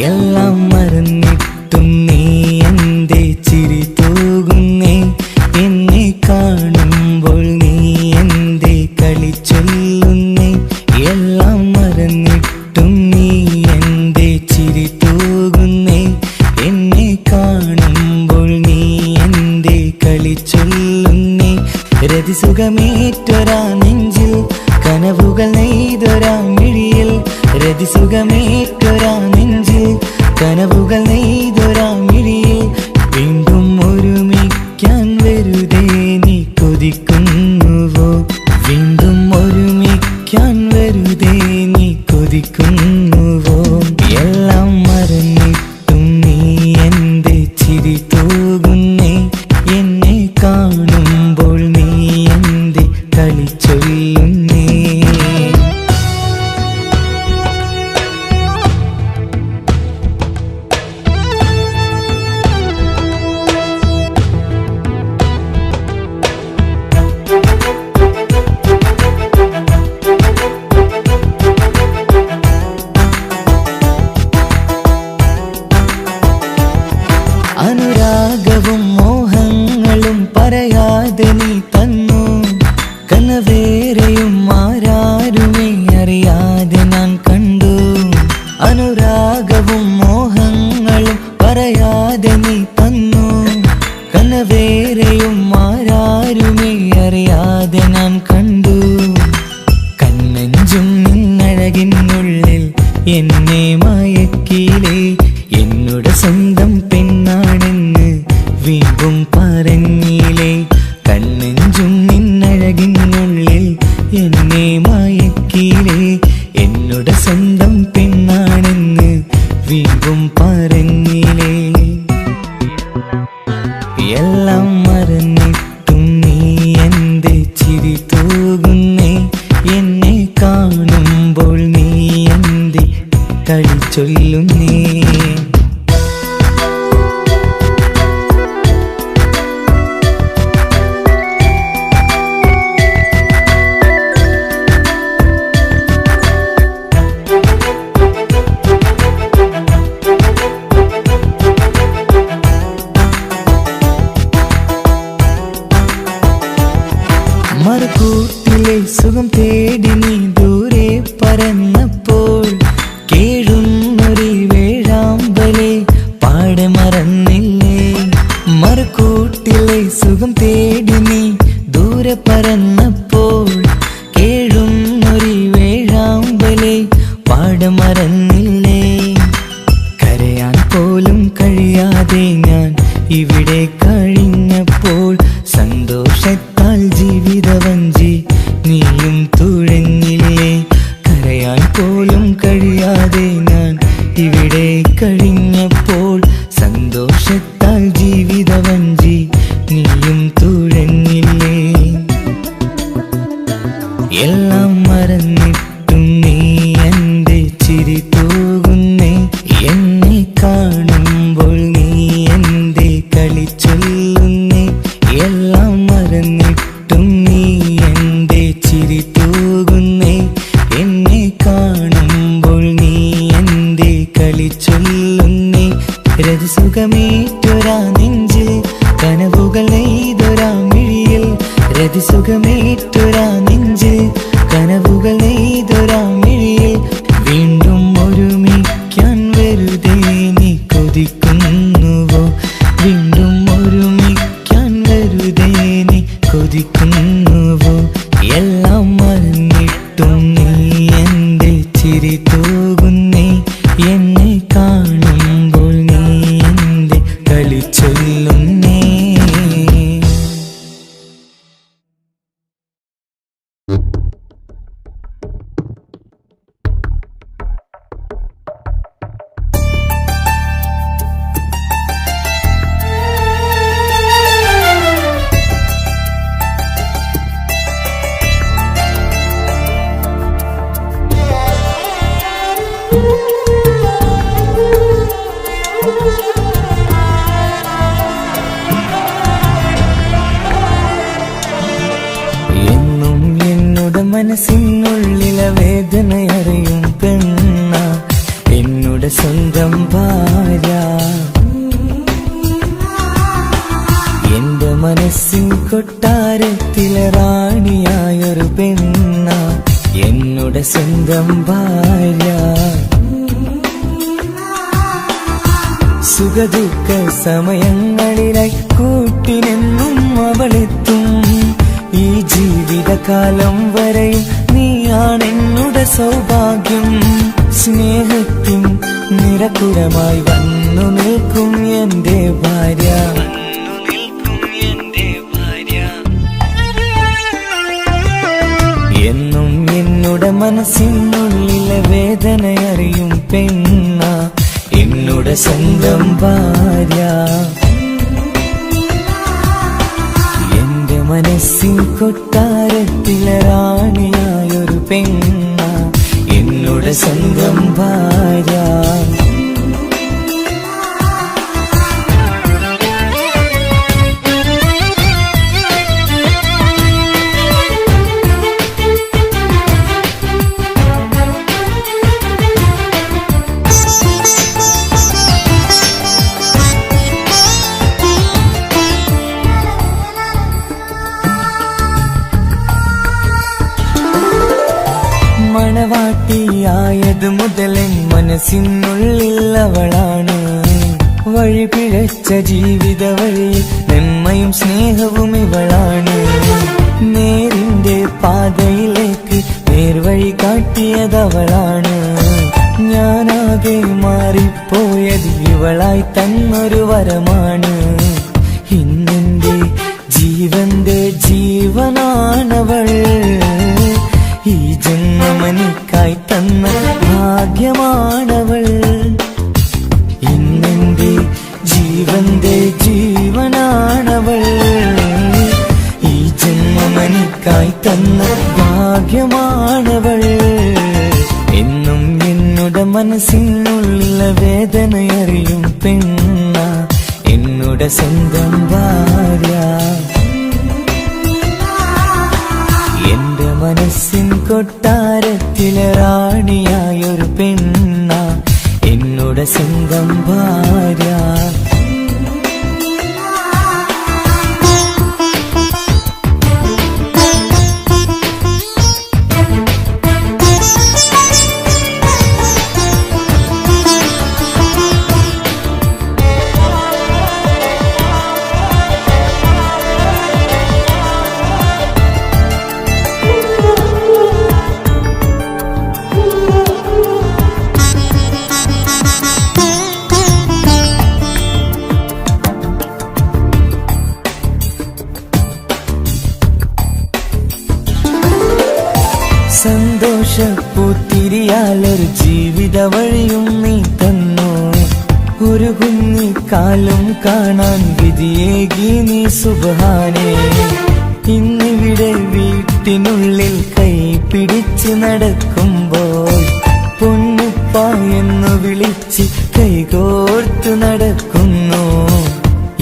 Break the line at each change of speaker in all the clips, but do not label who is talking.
എല്ലാം മറന്നിട്ടും നീ എന്തേ ചിരി തൂകുന്നേ? എന്നെ കാണുമ്പോൾ നീ എന്തേ കളി ചൊല്ലുന്നേ? എല്ലാം മറന്നിട്ടും നീ എന്തേ ചിരി തൂകുന്നേ? എന്നെ കാണുമ്പോൾ നീ എന്തേ കളി ചൊല്ലുന്നേ? രതിസുഖമേറ്റൊരാ നെഞ്ചിൽ കനവുകൾ നെയ്തൊരാ മിഴിയിൽ, രതിസുഖമേറ്റൊരാ നെഞ്ചിൽ കനവുകൾ നെയ്തൊരാ മിഴിയിൽ, വീണ്ടും ഒരുമിക്കാൻ വെറുതെ നീ കൊതിക്കുന്നുവോ? വീണ്ടും ഒരുമിക്കാൻ വെറുതെ നീ കൊതിക്കുന്നുവോ? എല്ലാം മറന്നിട്ടും നീ എന്തേ ചിരി തൂകുന്നേ? എന്നെ കാണുമ്പോൾ നീ എന്തേ കളി ചൊല്ലുന്നേ? അനുരാഗവും മോഹങ്ങളും പറയാതെ നീ തന്നു, കനവേറെയും ആരാരുമേ അറിയാതെ ഞാൻ കണ്ടു. അനുരാഗവും മോഹങ്ങളും പറയാതെ നീ തന്നു, കനവേറെയും ആരാരുമേ അറിയാതെ ഞാൻ കണ്ടു. കണ്ണഞ്ചും നിന്നഴകിനുള്ളിൽ എന്നെ മയക്കിലേ, എന്നോട് സ്വന്തം പെണ്ണാണെന്ന് വീണ്ടും പറഞ്ഞില്ലേ? കണ്ണെഞ്ചും നിന്നഴകിനുള്ളിൽ എന്നെ മയക്കിലേ, എന്നോട് സ്വന്തം പെണ്ണാണെന്ന് വീണ്ടും പറഞ്ഞില്ലേ? എല്ലാം മറന്നിട്ടും നീ എന്തേ ചിരി തൂകുന്നേ? എന്നെ കാണുമ്പോൾ നീ എന്തേ കളി ചൊല്ലുന്നേ? മറുകൂട്ടിലെ സുഖം തേടി നീ ദൂരെ പറന്നപ്പോൾ, കേഴുന്നൊരു വേഴാമ്പലെ പാടെ മറന്നില്ലേ? മറുകൂട്ടിലെ സുഖം തേടി നീ ദൂരെ പറന്നപ്പോൾ, കേഴുന്നൊരു വേഴാമ്പലെ പാടെ മറന്നില്ലേ? കരയാൻ പോലും കഴിയാതെ ഞാൻ ഇവിടെ കഴിഞ്ഞപ്പോൾ, സന്തോഷത്താൽ ജീവിതവഞ്ചി നീയും തുഴഞ്ഞില്ലേ? കരയാൻ പോലും കഴിയാതെ ഞാൻ ഇവിടെ കഴിഞ്ഞപ്പോൾ, സന്തോഷത്താൽ ജീവിതവഞ്ചി നീയും തുഴഞ്ഞില്ലേ? എല്ലാം മറന്നിട്ടും നീ എന്തേ ചിരി തൂകുന്നേ? എന്നെ കാണുമ്പോൾ നീ എന്തേ കളി ചൊല്ലുന്നേ? എല്ലാം മറന്നിട്ടും നീ എന്തേ ചിരി തൂകുന്നേ? എന്നെ കാണുമ്പോൾ നീ എന്തേ കളി ചൊല്ലുന്നേ? രതിസുഖമേറ്റൊരാ നെഞ്ചിൽ കനവുകൾ നെയ്തൊരാ മിഴിയിൽ, രതിസുഖമേറ്റൊരാ നെഞ്ചിൽ കനവുകൾ നെയ്തൊരാ മിഴിയിൽ, വീണ്ടും ഒരുമിക്കാൻ വെറുതെ നീ കൊതിക്കുന്നുവോ? വീണ്ടും ഒരുമിക്കാൻ വെറുതെ നീ കൊതിക്കുന്നുവോ? എല്ലാം മറന്നിട്ടും നീ എന്തേ ചിരി തൂകുന്നേ? എന്നെ കാണുമ്പോൾ നീ എന്തേ കളി ചൊല്ലുന്നേ? മനസ്സിനുള്ളിലെ വേദനയറിയും പെണ്ണ എന്നുടെ സ്വന്തം ഭാര്യ. എന്റെ മനസ്സിൻ കൊട്ടാരത്തിലെ റാണിയായൊരു പെണ്ണ എന്നുടെ സ്വന്തം ഭാര്യ. സുഖദുഃഖ സമയങ്ങളിലായി കൂട്ടിനെന്നും അവളെത്തും. ഈ ജീവിതകാലം വരെയും നീയാണെന്നുടെ സൗഭാഗ്യം. സ്നേഹത്തിൻ നിറകുടമായി വന്നു നിൽക്കും എന്റെ ഭാര്യ. എന്നും എന്നുടെ മനസ്സിനുള്ളിലെ വേദനയറിയും പെണ്ണ എന്നുടെ സ്വന്തം ഭാര്യ. എന്റെ മനസ്സിൻ കൊട്ടാരത്തിലെ റാണിയായൊരു പെണ്ണ എന്നുടെ സ്വന്തം ഭാര്യ. മണവാട്ടിയായത് മുതലൻ മനസ്സിനുള്ളിൽ അവളാണ്. വഴി പിഴച്ച ജീവിത വഴിയിൽ നന്മയും സ്നേഹവും ഇവളാണ്. നേരിന്റെ പാതയിലേക്ക് നേർവഴി കാട്ടിയതവളാണ്. ഞാനാകെ മാറിപ്പോയത് ഇവളായി തന്നൊരു വരമാണ്. ഇന്നെന്റെ ജീവന്റെ ജീവനാണവൾ. ഈ ജന്മമെനിക്കായി തന്ന ഭാഗ്യമാണവൾ. ഇന്നെന്റെ ജീവന്റെ ജീവനാണവൾ. ഈ ജന്മമെനിക്കായി തന്ന ഭാഗ്യമാണവൾ. എന്നും എന്നുടെ മനസ്സിനുള്ളിലെ വേദനയറിയും പെണ്ണ എന്നുടെ സ്വന്തം ഭാര്യ. എന്റെ മനസ്സിൻ കൊട്ടാരത്തിലെ റാണിയായൊരു പെണ്ണ എന്നുടെ സ്വന്തം ഭാര്യ. സന്തോഷപ്പൂത്തിരിയാലൊരു ജീവിത വഴിയും നീ തന്നു. ഒരു കുഞ്ഞിക്കാലും കാണാൻ വിധിയേകി നീ സുബ്ഹാനേ. ഇന്നിവിടെ വീട്ടിനുള്ളിൽ കൈ പിടിച്ച് നടക്കുമ്പോൾ പൊന്നുപ്പ എന്നു വിളിച്ച് കൈകോർത്ത് നടക്കുന്നു.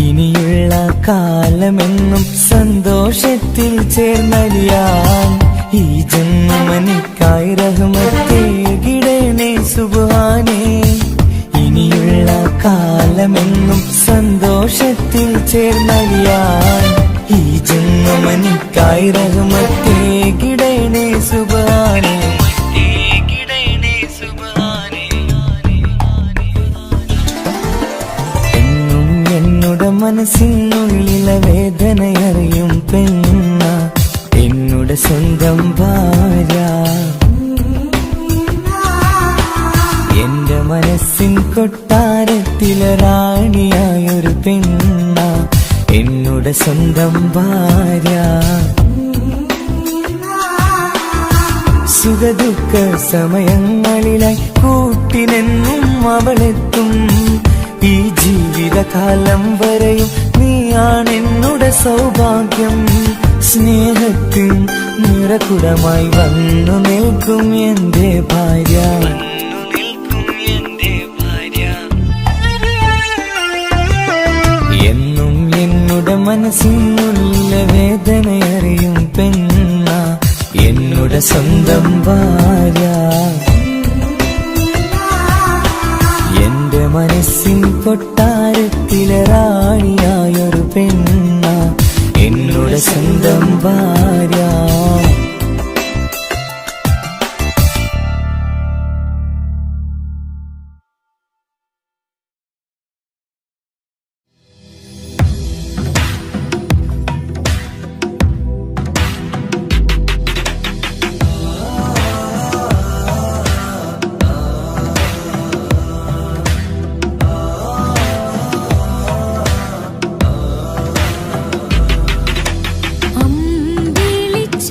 ഇനിയുള്ള കാലമെന്നും സന്തോഷത്തിൽ ചേർന്നലിയാൻ ഈ ജന്മനിക്കായി റഹ്മത്തേകിടണേ സുബ്ഹാനേ. ഇനിയുള്ള കാലമെന്നും സന്തോഷത്തിൽ ചേർന്നലിയാൻ ഈ ജന്മനിക്കായി റഹ്മത്തേകിടണേ സുബ്ഹാനേ. എന്നും എന്നുടെ മനസ്സിനുള്ളിലെ വേദനയറിയും പെണ്ണ എന്നുടെ സ്വന്തം ഭാര്യ. എന്റെ മനസ്സിൻ കൊട്ടാരത്തിലെ റാണിയായൊരു പെണ്ണ എന്നുടെ സ്വന്തം ഭാര്യ. സുഖദുഃഖ സമയങ്ങളിലായി കൂട്ടിനെന്നും അവളെത്തും. ഈ ജീവിതകാലം വരെയും നീയാണെന്നുടെ സൗഭാഗ്യം. സ്നേഹത്തിൻ നിറകുടമായി വന്നു നിൽക്കും എന്റെ ഭാര്യ. എന്നും എന്നുടെ മനസ്സിനുള്ളിലെ വേദനയറിയും പെണ്ണ എന്നു എന്നുടെ സ്വന്തം ഭാര്യ. എന്റെ മനസ്സിൻ കൊട്ടാരത്തിലെ റാണിയായൊരു പെണ്ണ എന്നുടെ സ്വന്തം ഭാര്യ.
അമ്പിളിച്ച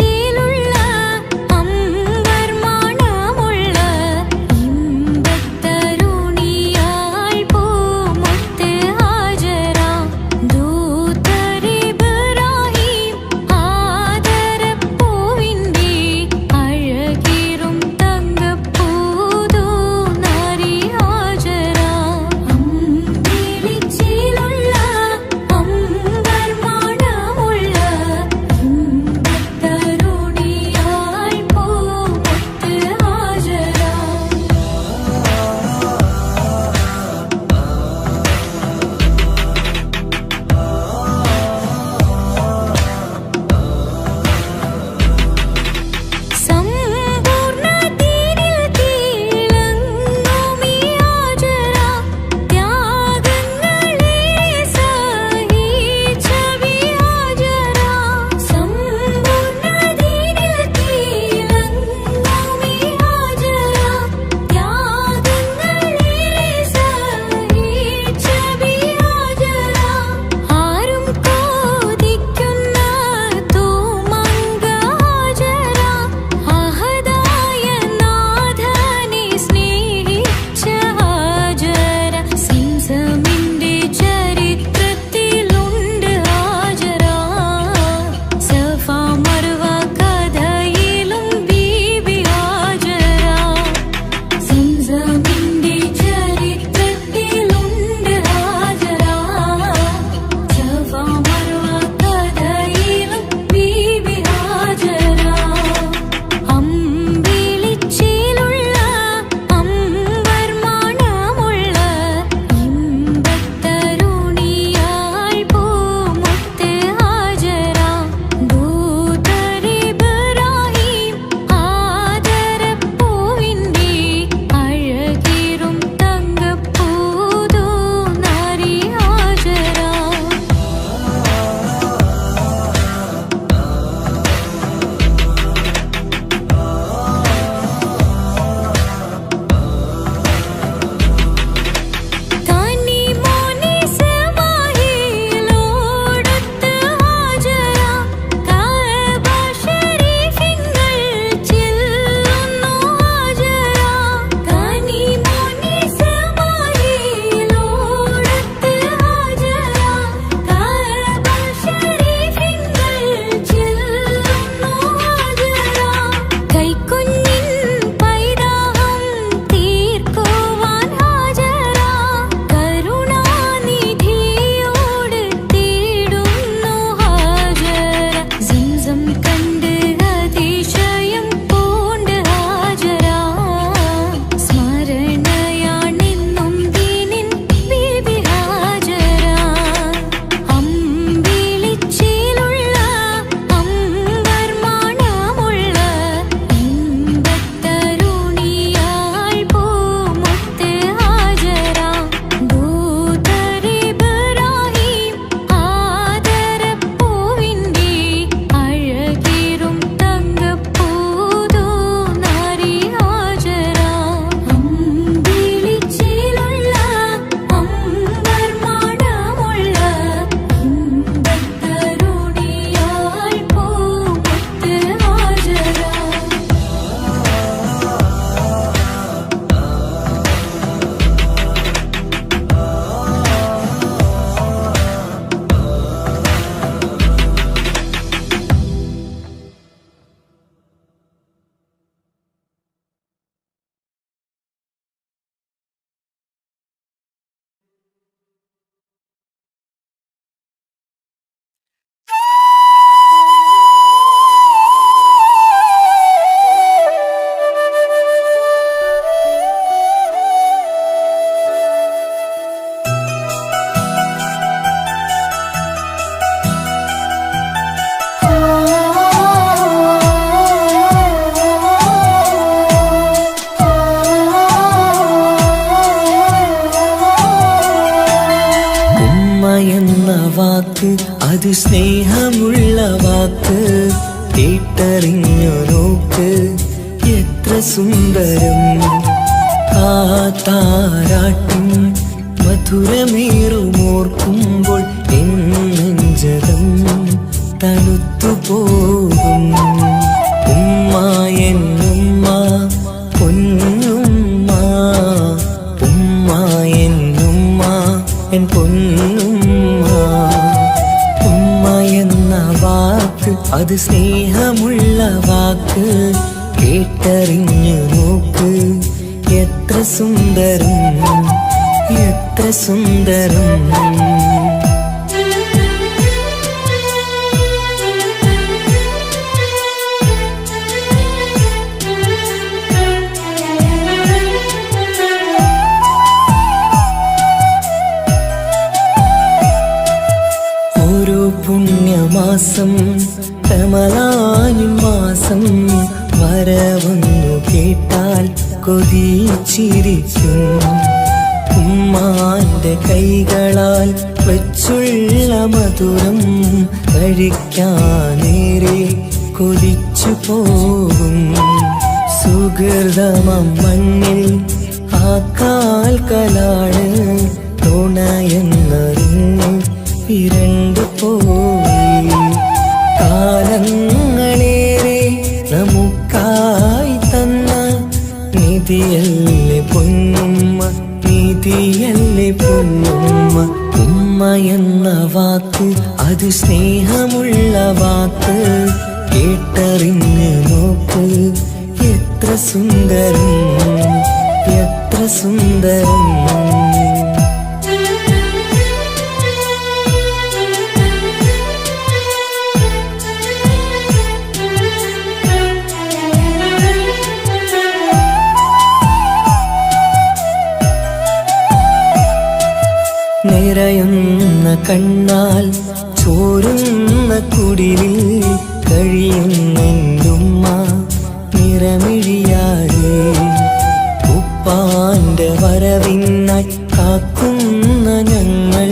വാക്ക് അത് സ്നേഹമുള്ള വാക്ക് കേട്ടറിഞ്ഞു നോക്ക് എത്ര സുന്ദരം ആ താരാട്ടിൻ മധുരമേറുമോർക്കുമ്പോൾ എൻ നെഞ്ചകം തണുത്തുപോകും ഉമ്മ എന്നുമ്മ പൊന്നുമ്മ ഉമ്മ എന്നുമ്മ എൻ പൊന്നുമ്മ ഉമ്മ എന്ന വാക്ക് അത് സ്നേഹമുള്ള വാക്ക് കേട്ടറിഞ്ഞു നോക്ക് എത്ര സുന്ദരം എത്ര സുന്ദരം ഓരോ പുണ്യമാസം റമളാനിൻ മാസം വരവെന്നു കേട്ടാൽ കൊതിച്ചിരിക്കും ഉമ്മാന്റെ കൈകളാൽ വെച്ചുള്ള മധുരം കഴിക്കാനേറെ കൊതിച്ചു പോകും സുഹൃതമം മണ്ണിൽ ആ കാൽക്കലാണ് തുണയെന്നറിഞ്ഞ് ഇരണ്ടു പോയി കാലങ്ങളേറെ നമുക്കായി തന്ന നിധിയല്ലേ പൊന്നുമ്മ നിധിയല്ലേ പൊന്നുമ്മ ഉമ്മ എന്ന വാക്ക് അത് സ്നേഹമുള്ള വാക്ക് കേട്ടറിഞ്ഞു നോക്ക് എത്ര സുന്ദരം എത്ര സുന്ദരം നിറയുന്ന കണ്ണാൽ ചോരുന്ന കുടിലിൽ കഴിയുന്നുമ്മ നിറമിഴിയാതെ ഉപ്പാന്റെ വരവിനായി കാക്കുന്ന ഞങ്ങൾ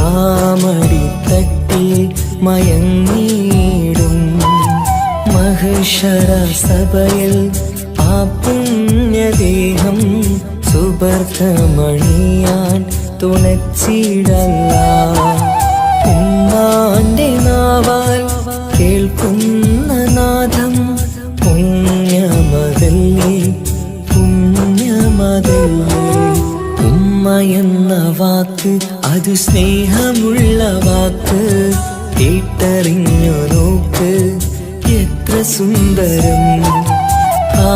ആമടിത്തട്ടിൽ മയങ്ങിയിടും മഹ്ശറ സഭയിൽ ആ പുണ്യദേഹം സുബർക്കമണിയാൻ തുണച്ചിടല്ല ഉമ്മാന്റെ നാവാൽ കേൾക്കുന്ന നാദം പുണ്യമതല്ലേ പുണ്യമതല്ലേ ഉമ്മ എന്ന വാക്ക് അത് സ്നേഹമുള്ള വാക്ക് കേട്ടറിഞ്ഞു നോക്ക് എത്ര സുന്ദരം ആ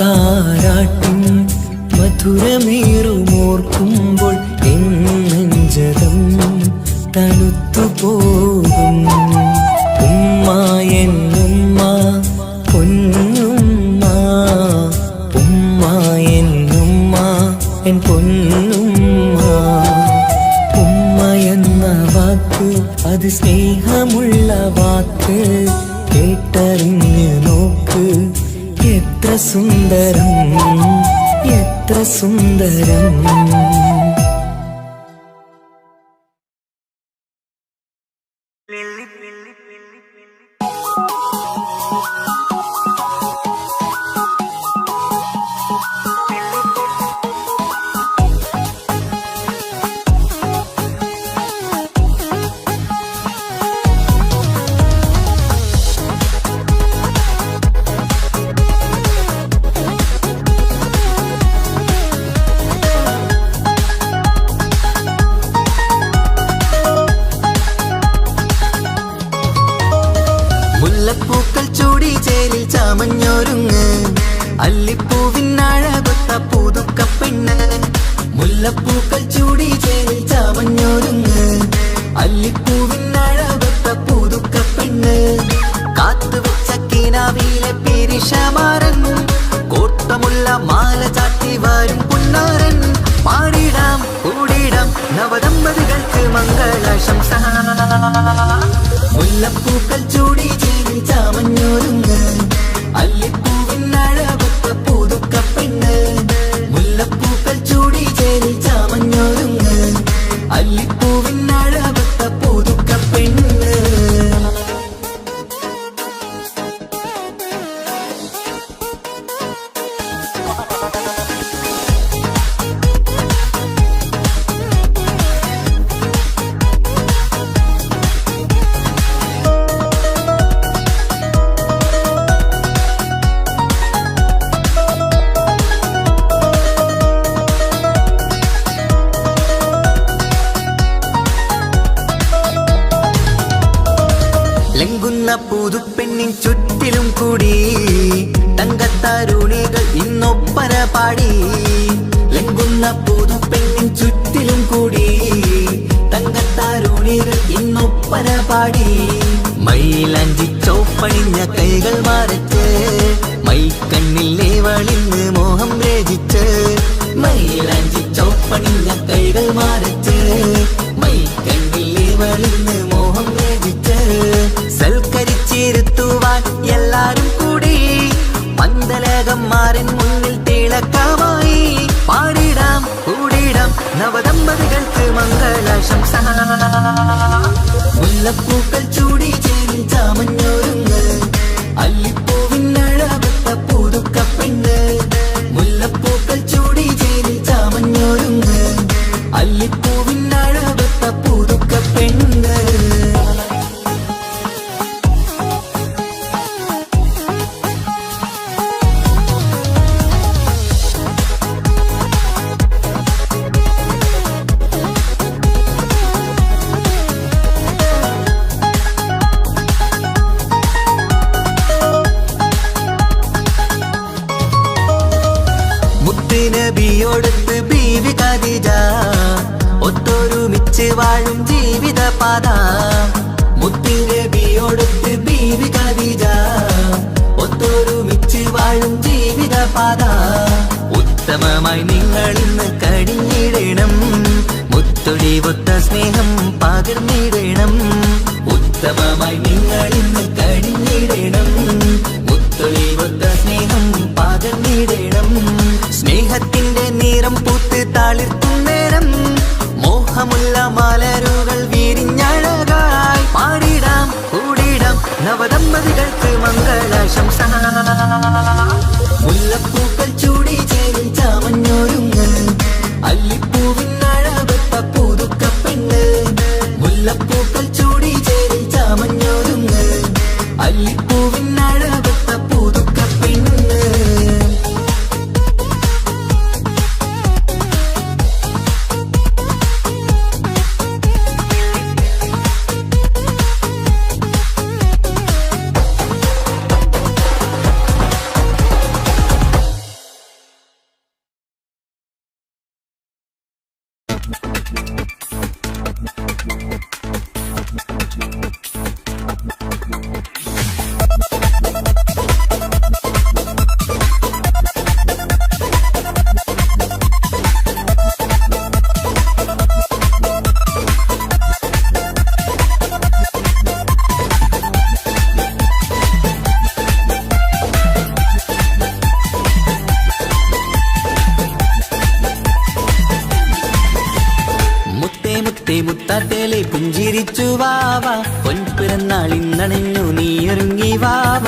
താരാട്ടിൻ മധുരമേറുമോർക്കുമ്പോൾ എൻ നെഞ്ചകം തണുത്തുപോകും ഉമ്മ എന്നുമ്മ പൊന്നുമ്മ ഉമ്മ എന്നുമ്മ എൻ പൊന്നുമ്മ ഉമ്മ എന്ന വാക്ക് അത് സ്നേഹമുള്ള വാക്ക് കേട്ടറിഞ്ഞു നോക്ക് എത്ര സുന്ദരം എത്ര സുന്ദരം
മുല്ലപ്പൂക്കൾ ചൂടി ചേലിൽ ചാമഞ്ഞൊരുങ്ങ് അല്ലിപ്പൂവിനഴകൊത്ത പുതുക്കപ്പെണ്ണ് മുല്ലപ്പൂക്കൾ ചൂടി ചേലിൽ ചാമഞ്ഞൊരുങ്ങ് അല്ലിപ്പൂവിനഴകൊത്ത പുതുക്കപ്പെണ്ണ് കാത്തുവെച്ച കിനാവിലെ പെരിശമാരൻ കോട്ടമുള്ള മാല ചാട്ടി വരും പുന്നാരൻ പാടിടാം കൂടിടാം നവദമ്പതികൾക്ക് മംഗളാശംസ മുല്ലപ്പൂക്കൾ ചൂടി ചേരി ചാമഞ്ഞൊരുങ്ങ് അല്ലിപ്പൂവിനഴകൊത്ത പുതുക്കപ്പെണ്ണ് മുല്ലപ്പൂക്കൾ ചൂടി ചേരി ചാമഞ്ഞൊരുങ്ങ് അല്ലിപ്പൂവിനഴകൊത്ത ലംഘുന്ന പുതുപ്പെണ്ണിൻ ചുറ്റിലും കൂടി തങ്കത്തരുണികൾ ഇന്നൊപ്പന പാടി. ലംഘുന്ന പുതുപ്പെണ്ണിൻ ചുറ്റിലും കൂടി തങ്കത്തരുണികൾ ഇന്നൊപ്പന പാടി. മൈലാഞ്ചി ചോപ്പണിഞ്ഞ കൈകൾ മറച്ച് മൈക്കണ്ണിൽ വളിന്ന് മോഹം രചിച്ച്. മൈലാഞ്ചി ചോപ്പണിഞ്ഞ കൈകൾ മറച്ച് മൈക്കണ്ണിൽ വളിന്ന് മോഹം രചിച്ച്. സൽക്കരിച്ചിരുത്തുവാൻ എല്ലാരും കൂടി മന്ദലകന്മാരൻ മുന്നിൽ തിളക്കമായി. പാടിടാം കൂടിടാം നവദമ്പതികൾക്ക് മംഗളാശംസ. മുല്ലപ്പൂക്കൾ ചൂടി ചേരി ചാമഞ്ഞൊരുങ്ങ് അല്ലിപ്പൂവിനഴകത്ത പുതുക്കപ്പെണ്ണ്. മുല്ലപ്പൂക്കൾ ചൂടി ചേരി ചാമഞ്ഞൊരുങ്ങ് അല്ലിപ്പൂവിനഴകത്ത പുതുക്കപ്പെണ്ണ്. നബിയോടൊത്ത് ബീവി ഖദീജ ഒത്തൊരുമിച്ച് വാഴും ജീവിതപാത. മുത്തുനബിയോടൊത്ത് ബീവി ഖദീജ ഒത്തൊരുമിച്ച് വാഴും ജീവിതപാത. ഉത്തമമായി നിങ്ങൾ ഇന്ന് കഴിഞ്ഞിടണം, മുത്തൊടിവൊത്ത സ്നേഹം പകർന്നിടണം. ഉത്തമമായി നിങ്ങൾ ഇന്ന് കഴിഞ്ഞിടണം, മുത്തൊടിവൊത്ത സ്നേഹം പകർന്നിടണം. സ്നേഹത്തിന്റെ നിറം പൂത്ത് താളിർക്കും നേരം മോഹമുള്ള മലരുകൾ വിരിഞ്ഞഴകായി. പാടിടാം കൂടിടാം നവദമ്പതികൾക്ക് മംഗളാശംസ. മുല്ലപ്പൂക്കൾ ചൂടി ചേരി ചാമഞ്ഞൊരുങ്ങ് അല്ലിപ്പൂവിനഴകത്ത പുതുക്കപ്പെണ്ണ്. മുല്ലപ്പൂക്കൾ ചൂടി ചേരി ചാമഞ്ഞൊരുങ്ങ് അല്ലിപ്പൂവിനഴകത്ത പുതുക്കപ്പെണ്ണ്. മുത്താത്തേലെ പുഞ്ചിരിച്ചു വാവ, പൊൻപിറന്നാൾ ഇന്നണഞ്ഞു നീയൊരുങ്ങി വാവ.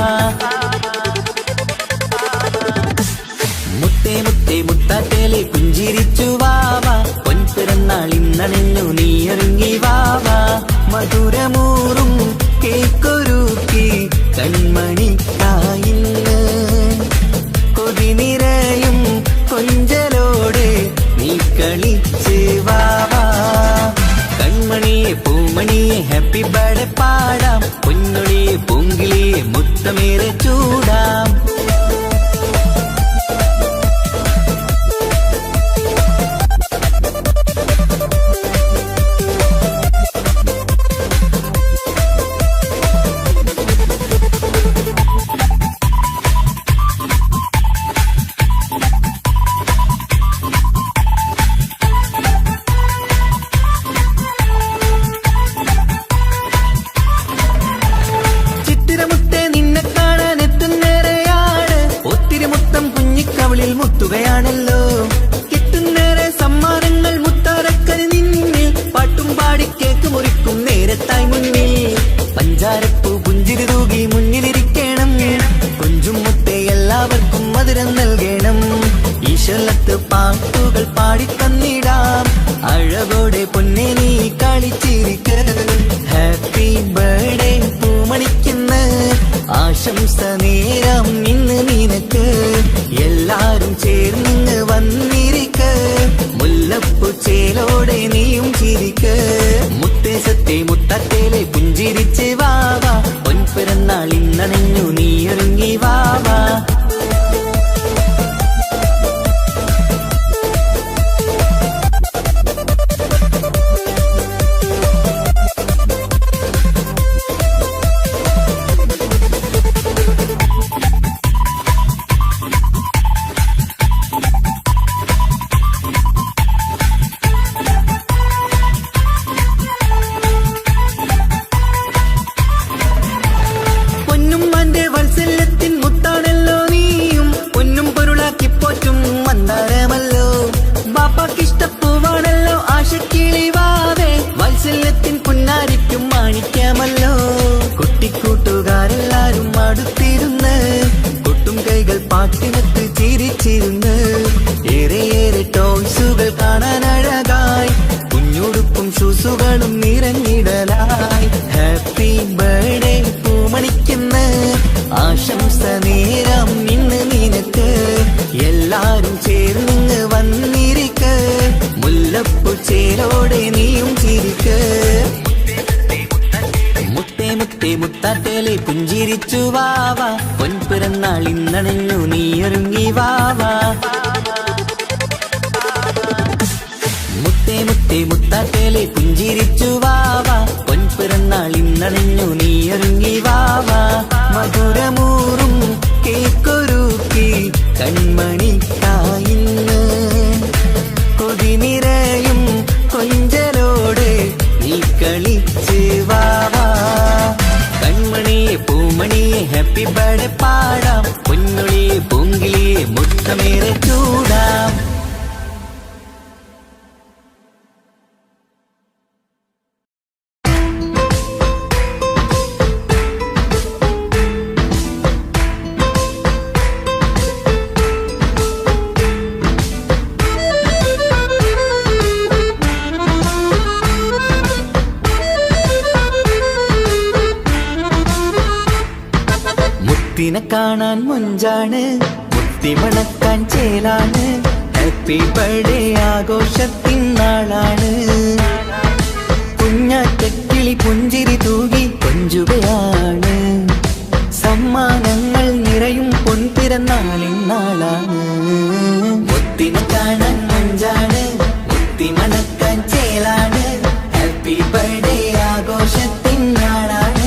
മുത്തേ മുത്തേ മുത്താത്തേലെ പുഞ്ചിരിച്ചു വാവ, പൊൻപിറന്നാൾ ഇന്നണഞ്ഞു നീയൊരുങ്ങി വാവ. മധുരമൂറും കേക്കൊരുക്കി കൺമണിക്കായിന്ന് കൊതി നിറയും കൊഞ്ചലോടെ നീ കളിച്ച് വാവ. കൺമണിയെ പൂമണിയെ ഹാപ്പി ബർത്ത്ഡേ പാടാം, പൊന്നൊളിയെ പൂങ്കിളിയെ മുത്തമേറെ ചൂടാം. മുത്തുകയാണല്ലോ കിട്ടുന്നേറെ സമ്മാനങ്ങൾ മുത്താരക്കരി നിന്നിൽ പാട്ടും പാടി കേക്ക് മുറിക്കും നേരത്തായി മുന്നിൽ. പഞ്ചാരപ്പൂ പുഞ്ചിരി തൂകി മുന്നിലിരിക്കണം, കൊഞ്ചും മുത്തേ എല്ലാവർക്കും മധുരം നൽകണം. ഈശ്വലത്ത് പാട്ടുകൾ പാടിത്തന്നിടാം, അഴകോടെ പൊന്നെ നീ കളിച്ചിരിക്ക. ഹാപ്പി ബർത്ത്ഡേ പൂമണിക്കുന്ന് ആശംസ നേരം ഇന്ന് നിനക്ക്. എല്ലാരും ചേർന്നിങ്ങ് വന്നിരിക്ക്, മുല്ലപ്പൂ ചേലോടെ നീയും ചിരിക്ക്. മുത്തേ സത്തേ മുത്തത്തേലെ പുഞ്ചിരിച്ച് വാവ, പൊൻപിറ ഹാപ്പി ബർത്ത്ഡേ പൂമണിക്കുന്ന ആശംസ നേരം ഇന്ന് നിനക്ക് എല്ലാരും ചേർന്ന് വന്നിരിക്ക മുല്ലപ്പൂ ചേലോടെ നീയും ചിരിക്ക് മുത്തേ മുത്തേ മുത്താട്ടേലെ പുഞ്ചിരിച്ചു വാവാ പൊൻപിറന്നാൾ ഇന്നണഞ്ഞു നീ ഒരുങ്ങി വാവാ മുത്തേ മുത്തേ മുത്താട്ടേലെ പുഞ്ചിരിച്ചു വാവാ പൊൻപിറന്നാൾ ഇന്നണഞ്ഞു നീ ഒരുങ്ങി വാവാ മധുരമൂറും കേക്കൊരുക്കി കൺമണിക്കായിന്ന് കൊതി നിറയും കൊഞ്ചലോട് നീ കളിച്ച് വാവാ കൺമണിയെ പൂമണിയെ ഹാപ്പി ബർത്ത്ഡേ പാടാം പൊന്നുളിയെ പൂങ്കിളിയെ മുത്തമേറെ ചൂടാം മുത്തിനെ കാണാൻ മുഞ്ചാണ് മുത്തിമണക്കാൻ ചേലാണ് ഹാപ്പി ബർത്ത്ഡേ ആഘോഷത്തിൻ നാളാണ് കുഞ്ഞാറ്റക്കിളി പുഞ്ചിരി തൂകി കൊഞ്ചുകയാണ് സമ്മാനങ്ങൾ നിറയും പൊൻപിറന്നാളിൻ നാളാണ് മുത്തിനെ കാണാൻ മുഞ്ചാണ് മുത്തിമണക്കാൻ ചേലാണ് ഹാപ്പി ബർത്ത്ഡേ ആഘോഷത്തിൻ നാളാണ്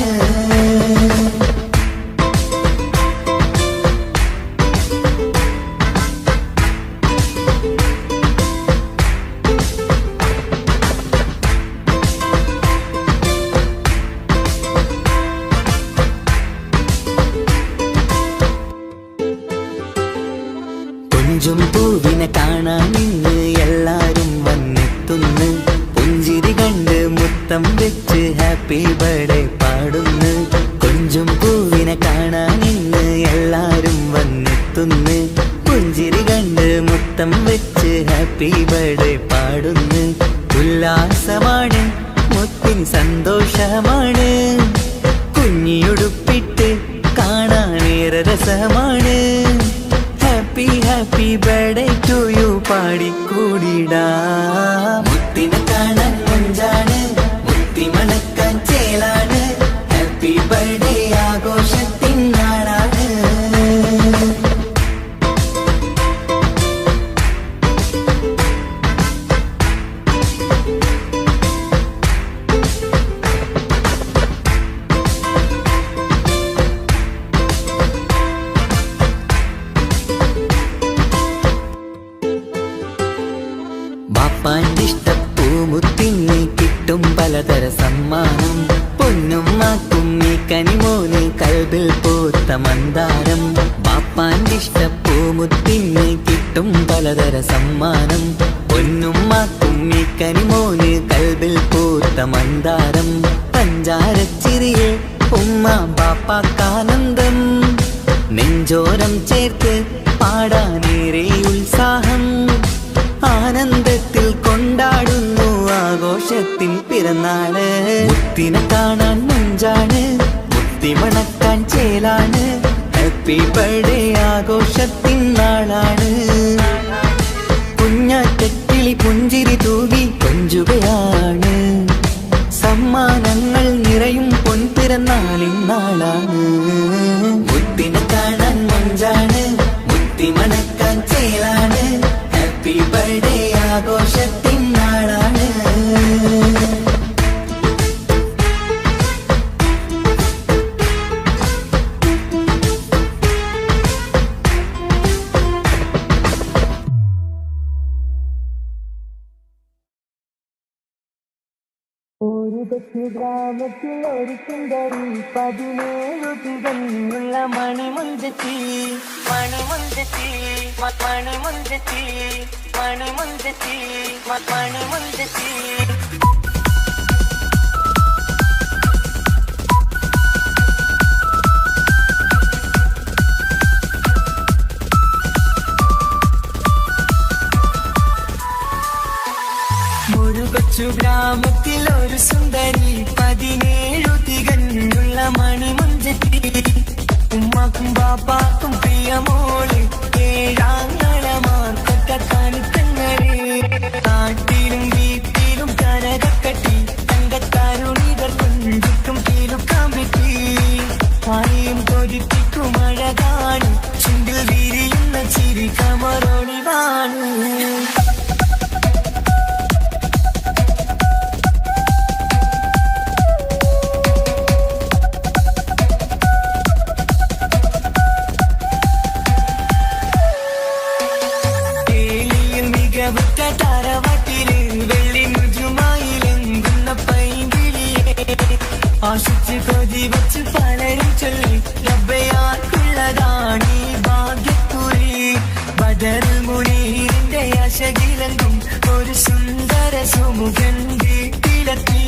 കൊഞ്ചും പൂവിനെ കാണാൻ ഇന്ന് എല്ലാരും വന്നെത്തുന്നു പുഞ്ചിരി കണ്ട് മുത്തം വെച്ച് ഹാപ്പി ബർത്ത്ഡേ പാടുന്നു കൊഞ്ചും പൂവിനെ കാണാൻ ഇന്ന് എല്ലാരും വന്നെത്തുന്നു പുഞ്ചിരി കണ്ട് മുത്തം വെച്ച് ഹാപ്പി ബർത്ത്ഡേ പാടുന്നു ഉല്ലാസമാണ് മുത്തിൻ സന്തോഷമാണ് കുഞ്ഞിയുടുപ്പിട്ട് കാണാനേറെ രസമാണ് happy happy birthday to you പാടിക്കൂടിടാ മുത്തിനെ കാണാൻ മുഞ്ചാണ് മുത്തി മണക്കാൻ ചേലാണ് ഹാപ്പി ബർത്ത്ഡേ ആഘോഷത്തിൻ നാളാണ് ബാപ്പാന്റെ ഇഷ്ടപ്പൂമുത്തിന് കിട്ടും പലതര സമ്മാനം പൊന്നും മാക്കും ഈ കനിമോന് കൽബിൽ പൂത്ത മന്ദാരം ബാപ്പാന്റെ ഇഷ്ടപ്പൂമുത്തിന് കിട്ടും പലതര സമ്മാനം പൊന്നും മാക്കും ഈ കനിമോന് കൽബിൽ പൂത്ത മന്ദാരം പഞ്ചാരച്ചിരിയെ ഉമ്മ ബാപ്പാക്കാനന്ദം നെഞ്ചോരം ചേർത്ത് പാടാനേറെ ഉത്സാഹം ആനന്ദത്തിൽ കൊണ്ടാടുന്നു ആഘോഷത്തിൻ പിറന്നാള് മുത്തിനെ കാണാൻ മുഞ്ചാണ് മുത്തി മണക്കാൻ ചേലാണ് ഹാപ്പി ബർത്ത്ഡേ ആഘോഷത്തിൻ നാളാണ് കുഞ്ഞാറ്റക്കിളി പുഞ്ചിരി തൂകി കൊഞ്ചുകയാണ് സമ്മാനങ്ങൾ നിറയും പൊൻപിറന്നാളിൻ നാളാണ് മുത്തിനെ കാണാൻ മുഞ്ചാണ് മുത്തി മണക്കാൻ ചേലാണ് ഹാപ്പി ബർത്ത്ഡേ ആഘോഷത്തിൻ നാളാണ്
ഒരു ദക്ഷി ഗ്രാമത്തിൽ ഒരു സുന്ദരി 17 തികഞ്ഞുള്ള മണിമുഞ്ചത്തി മണിമുഞ്ചത്തി മണിമുഞ്ചത്തി മണിമുഞ്ചത്തി മണിമുഞ്ചത്തി
ഒരു കൊച്ചു ഗ്രാമത്തിൽ ഒരു സുന്ദരി 17 തികഞ്ഞ
മണിമുഞ്ചത്തി ഉമ്മാക്കും ബാപ്പാക്കും പ്രിയമോള് ഏഴാങ്ങളമാർക്കൊറ്റ കാണിത്തങ്ങള് നാട്ടിലും വീട്ടിലും കനകക്കട്ടി തങ്കത്താരുണികൾ കൊഞ്ചിക്കും തീരുക്കാൻ പറ്റി പായും കൊതിപ്പിക്കും അഴകാണ് ചുണ്ടിൽ വിരിയുന്ന ചിരി കമറൊളിവാണ് തറവാട്ടില് വെള്ളി മുജുമായിലെങ്കുന്ന പൈങ്കിളിയെ ആശിച്ച് കൊതി വച്ച് പലരും ചൊല്ലി ലഭ്യയാർക്കുള്ളതാണ് ഈ ഭാഗ്യക്കുറി ബദറുൽ മുനീറിന്റെ അശകിലെങ്കും ഒരു സുന്ദര സുമുഖൻ വീട്ടിലെത്തി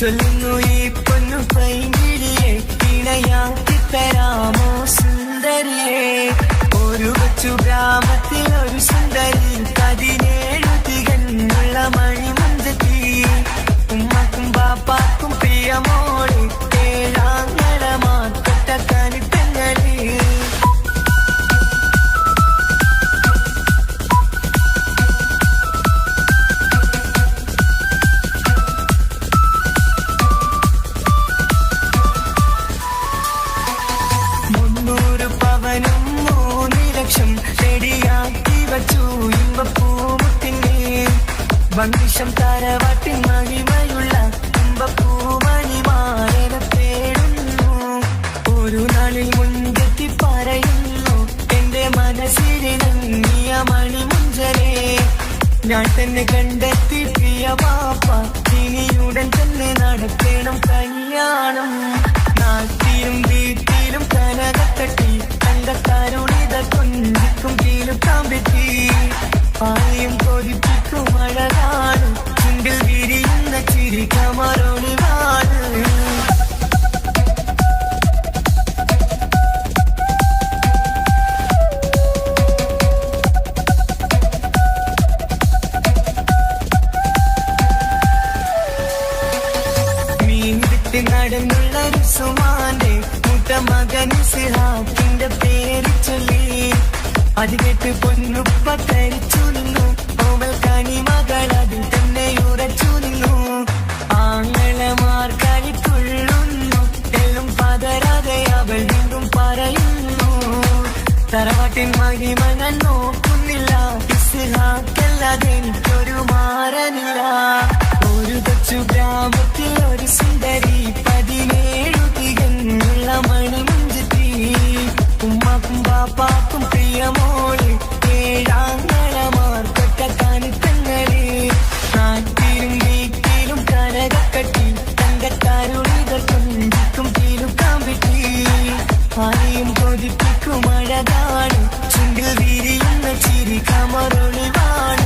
ചൊല്ലുന്നു ഈ പൊന്നു പൈങ്കിളിയെ ഇണയാക്കി തരാമോ സുന്ദരിയെ ഒരു കൊച്ചു ഗ്രാമത്തിൽ ഒരു സുന്ദരി 17 തികഞ്ഞുള്ള മണിമുഞ്ചത്തി ഉമ്മാക്കും ബാപ്പാക്കും പ്രിയമോള് ഏഴാങ്ങളമാർക്കൊറ്റ കനിത്തങ്ങള് പവനും 3 ലക്ഷം റെഡിയാക്കി വച്ചു ഇമ്പപ്പൂമുട്ടിനെ വന്നിഷം തറവാട്ടിൻ മഹിമയുള്ള ഇമ്പപ്പൂമണിമാരെ തേടുന്നു ഒരു നാളിൽ മുൻകെത്തി പറയുന്നു എന്റെ മനസ്സിലിണങ്ങിയ മണിമുഞ്ചരെ ഞാൻ തന്നെ കണ്ടെത്തി പ്രിയ പാപ്പ ഇനിയുടൻ തന്നെ നടക്കണം കല്യാണം നാട്ടിലും വീട്ടിലും കനകത്തട്ടി തങ്കത്താരുണിത കൊഞ്ചിക്കും കീലുക്കാൻ പറ്റി പായും കൊതിപ്പിക്കും അഴകാണ് ചുണ്ടിൽ വിരിയുന്ന ചിരി കമറൊളിവാണ് മീൻ വിട്ട് നടന്നുള്ള സുമാന്റെ മുട്ട മകൻ സിഹാക്കിന്റെ പേര് ചൊല്ലി അത് കേട്ട് പൊന്നുപ്പ ധരിച്ചു നിന്നു ഓവൽ കണി മകൾ അതിൽ തന്നെ ഉറച്ചു നിന്നു ആങ്ങളമാർ കളിക്കൊള്ളുന്നു എല്ലാം പതരാതെ അവൾ വീണ്ടും പറയുന്നു തറവാട്ടിൻ മഹിമ ഞാൻ നോക്കുന്നില്ല ഇസ്ഹാക്കല്ലാതെ എനിക്കൊരു മാറനില്ല ഒരു കൊച്ചു ഗ്രാമത്തിൽ ഒരു സുന്ദരി 17 തികഞ്ഞുള്ള മണിമുഞ്ചത്തി ഉമ്മാക്കും ബാപ്പാക്കും പ്രിയമോള് ഏഴാങ്ങളമാർക്കൊറ്റ കാണിത്തങ്ങള് നാട്ടിലും വീട്ടിലും കനകക്കട്ടി തങ്കത്താരുണികൾ കൊഞ്ചിക്കും തീരുക്കാൻ പറ്റി ആരെയും കൊതിപ്പിക്കും അഴകാണ് ചുണ്ടിൽ വിരിയുന്ന ചിരി കമറൊളിവാണ്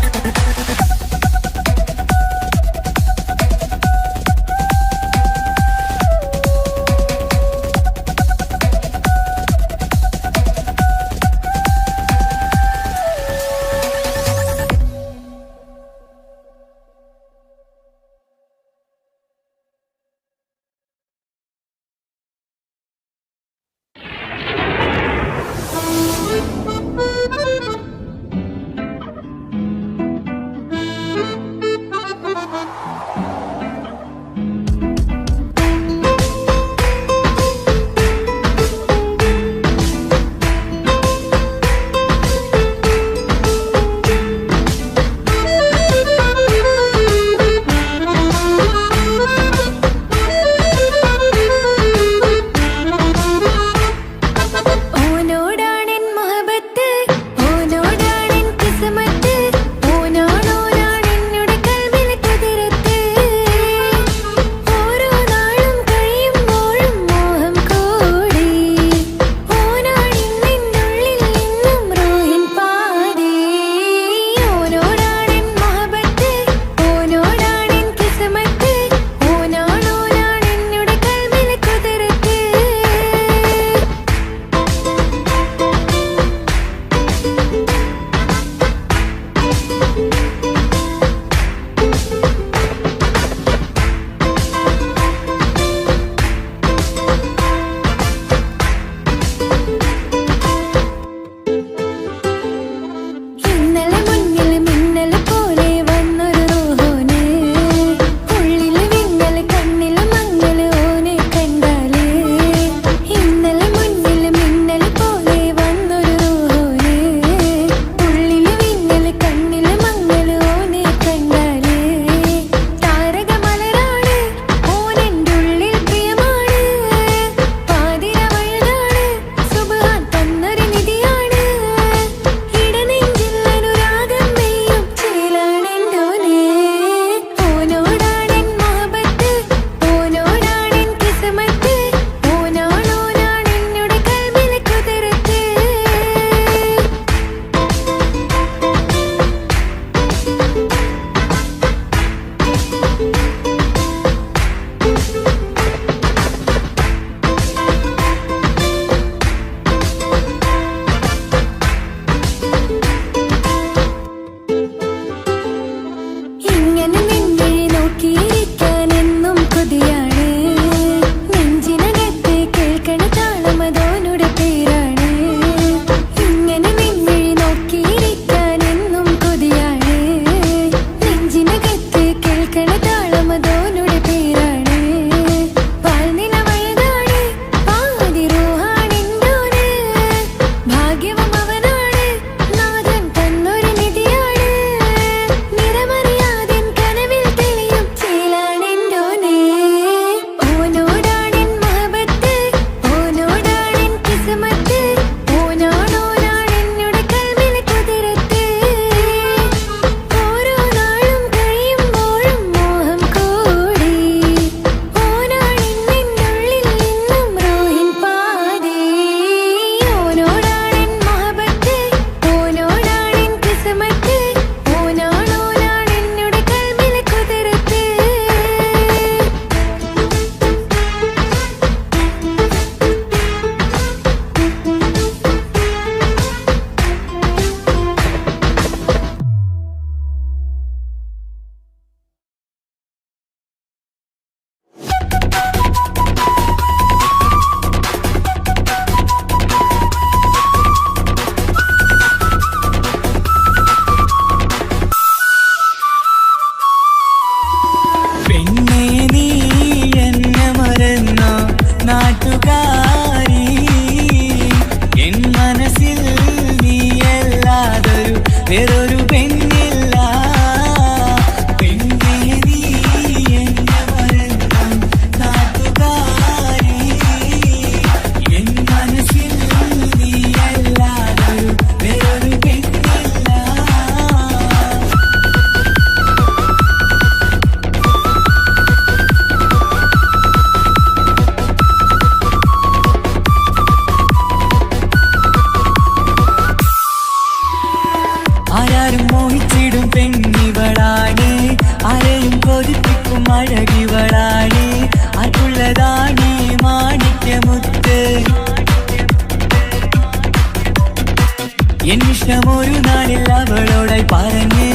എന്നിഷ്ടം ഒരു നാളിൽ അവളോടായി പറഞ്ഞ്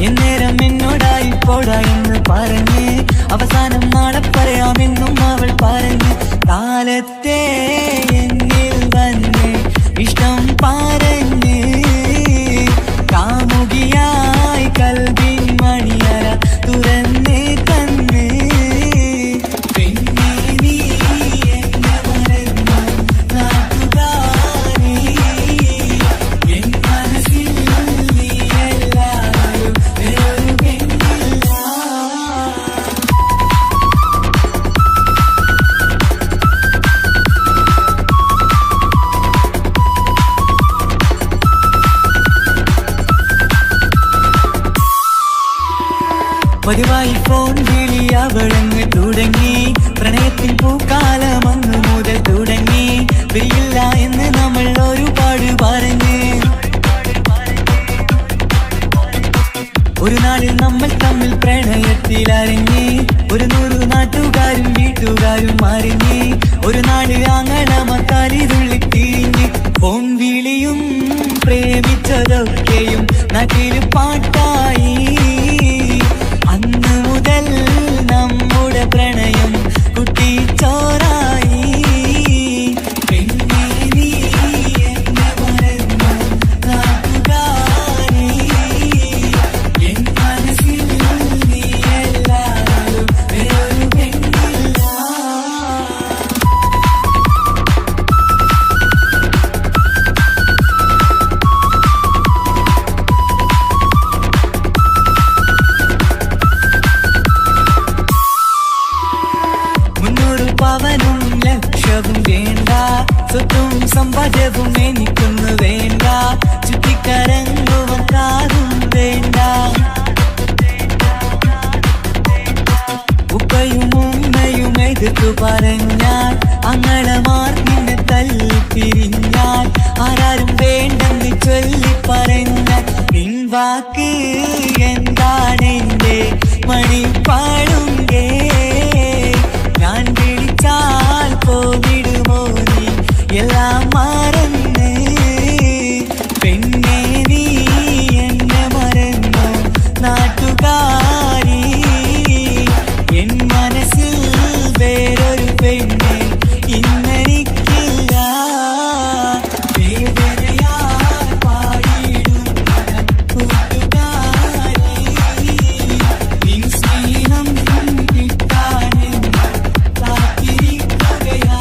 എന്നേരം എന്നോടായി പോടാ എന്ന് പറഞ്ഞ് അവസാനം നാളെ പറയാമെന്നും അവൾ പറഞ്ഞ് കാലത്തെ എന്നിൽ വന്ന് ഇഷ്ടം പറഞ്ഞ് കാമുകിയായി കൽവിൻ മണിയറ തുറന്ന് തന്ന് പിന്നെ നീ എന്നെ മറന്നു നാട്ടുകാരി എൻ മനസ്സിൽ നീ എല്ലാവരും വേറൊരു പെണ്ണില്ല. പതിവായി ഫോൺ വിളി അവളങ്ങ് തുടങ്ങി പ്രണയത്തിൻ പൂക്കാലം അന്ന് മുതൽ തുടങ്ങി പിരിയില്ല എന്ന് നമ്മൾ ഒരുപാട് പറഞ്ഞ് ഒരു നാളിൽ നമ്മൾ തമ്മിൽ പ്രണയത്തിൽ അറിഞ്ഞ് 100 നാട്ടുകാരും വീട്ടുകാരും അറിഞ്ഞ് ഒരു നാട് ആങ്ങളമക്കാരിതുള്ളി തിരിഞ്ഞ് ഫോൺ വിളിയും പ്രേമിച്ചതൊക്കെയും നാട്ടിൽ പാട്ടായി അന്ന് മുതൽ നമ്മുടെ പ്രണയം കുട്ടിച്ചോറായി പിന്നെ നീ എന്നെ മറന്നു നാട്ടുകാരി എൻ മനസ്സിൽ നീ എല്ലാവരും വേറൊരു പെണ്ണില്ല. പവനും ലക്ഷവും വേണ്ട സ്വത്തും സമ്പാദ്യവും എനിക്കൊന്നു വേണ്ട ചുറ്റിക്കരങ്ങുവാൻ കാറും വേണ്ട ഉപ്പയും ഉമ്മയും എതിർത്തു പറഞ്ഞാൽ അങ്ങളമാർ നിന്നെ തല്ലിപ്പിരിഞ്ഞാൽ ആരാരും വേണ്ടെന്ന് ചൊല്ലി പറഞ്ഞാൽ നിൻ വാക്ക് എന്താണെന്റെ മണിപ്പാടുങ്കേ ഞാൻ വിളിച്ചാൽ പോവിടുമോ നീ എല്ലാം മറന്ന് പിന്നെ നീ എന്നെ മറന്നു നാട്ടുകാരി എൻ മനസ്സിൽ വേറൊരു പെണ്ണ് ഇന്നെനിക്കില്ല വേദനയാൽ പാടിയിടും കൂട്ടുകാരി നിൻ സ്നേഹം കിട്ടാനെന്ന് കാത്തിരിക്കുകയാ.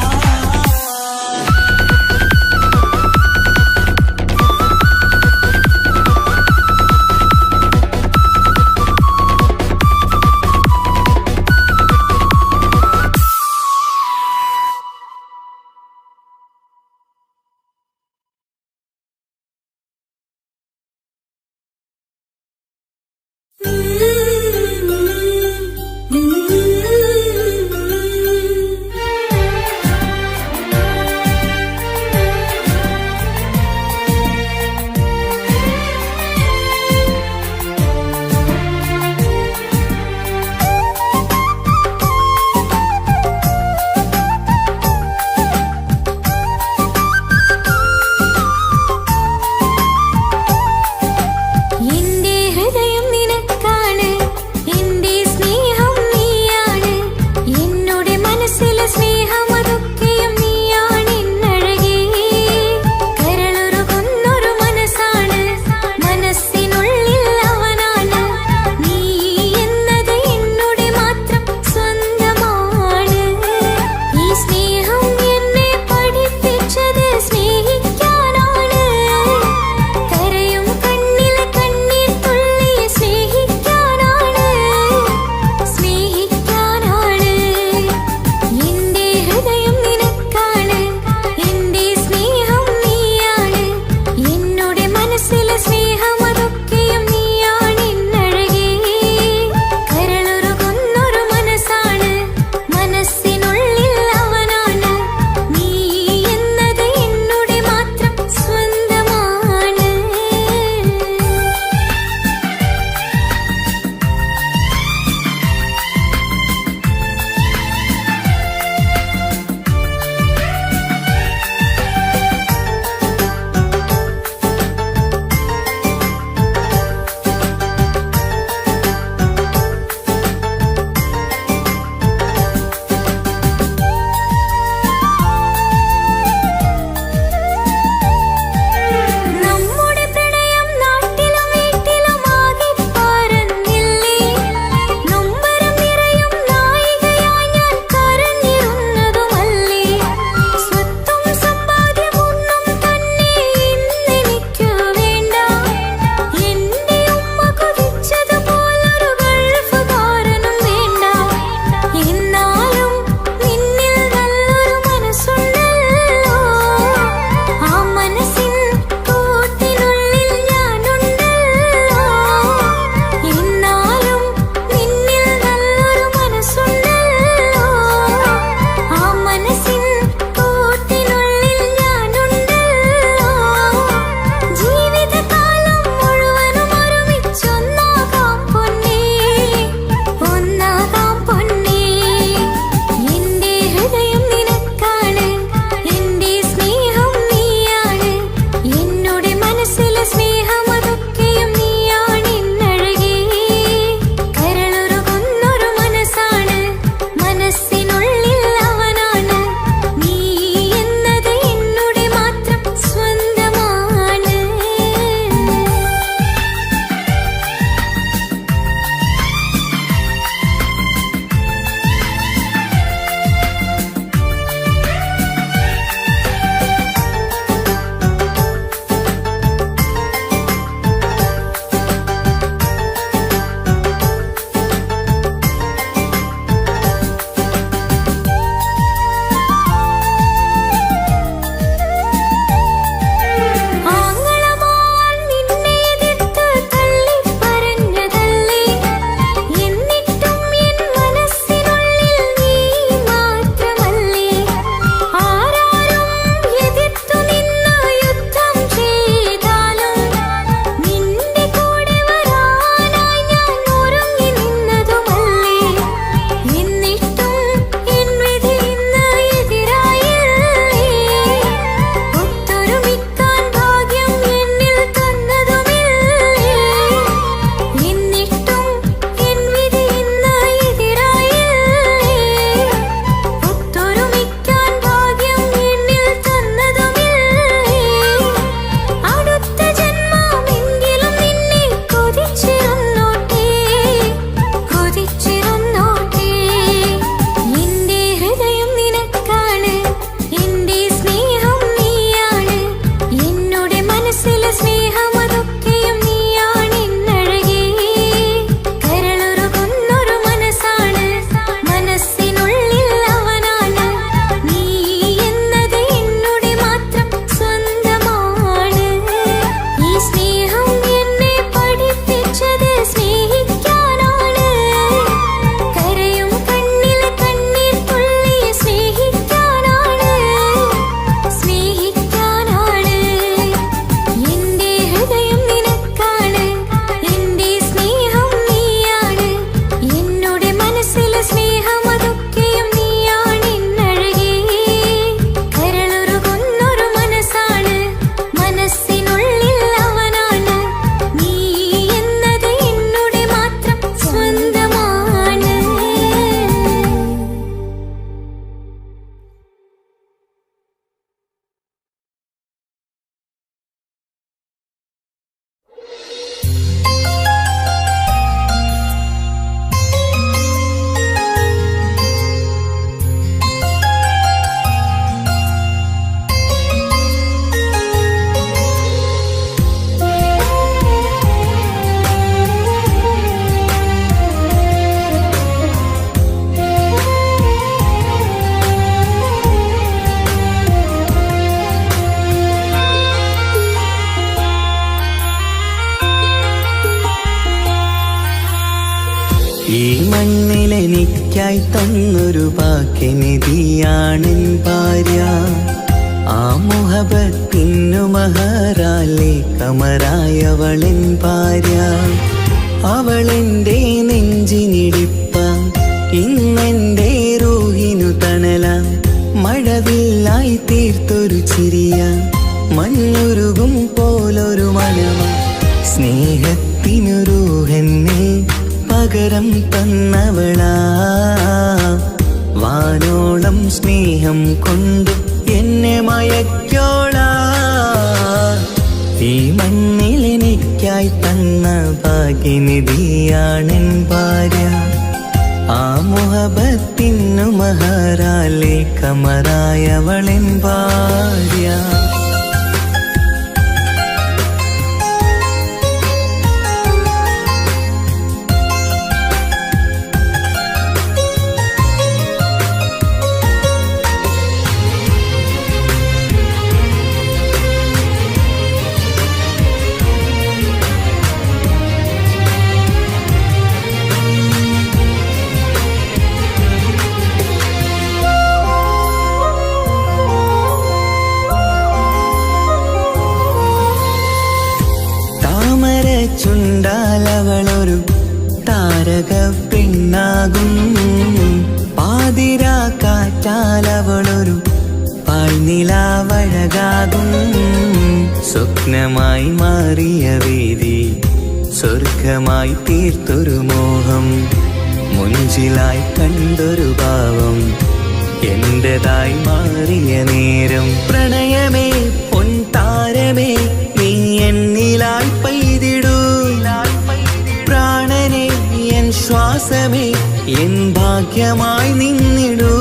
എനിക്കായി തന്നൊരു ഭാഗ്യനിധിയാണെൻ ഭാര്യ. ആ മുഹബത്തിനു മഹറാലെ കമറായവളെൻ ഭാര്യ. അവളെന്റെ നെഞ്ചിനിടിപ്പ, ഇന്നെന്റെ റൂഹിനു തണല. മഴവില്ലായി തീർത്തൊരു ചിരിയ, മഞ്ഞുരുകും പോലൊരു മനമ. സ്നേഹത്തിനു റൂഹെന്നെ പകരം തന്നവളാ. വാനോളം സ്നേഹം കൊണ്ട് എന്നെ മയക്കോളാ. ഈ മണ്ണിൽ എനിക്കായി തന്ന ഭാഗ്യനിധിയാണെൻ ഭാര്യ. ആ മുഹബത്തിനു മഹറാലെ കമറായവളെൻ ഭാര്യ. ചുണ്ടാലവളൊരു താരക പെണ്ണാകും. പാതിരാ കാറ്റാലവളൊരു പാൽനിലാവഴകാകും. സ്വപ്നമായി മാറിയ വേദി സ്വർഗമായി തീർത്തൊരു മോഹം. മുഞ്ചിലായി കണ്ടൊരു ഭാവം എന്റേതായി മാറിയ നേരം. പ്രണയമേ പൊൻതാരമേ നീ എന്നിലായി പെയ്തിടൂ. പ്രാണനെ എൻ ശ്വാസമേ എൻ ഭാഗ്യമായി നിന്നിടൂ.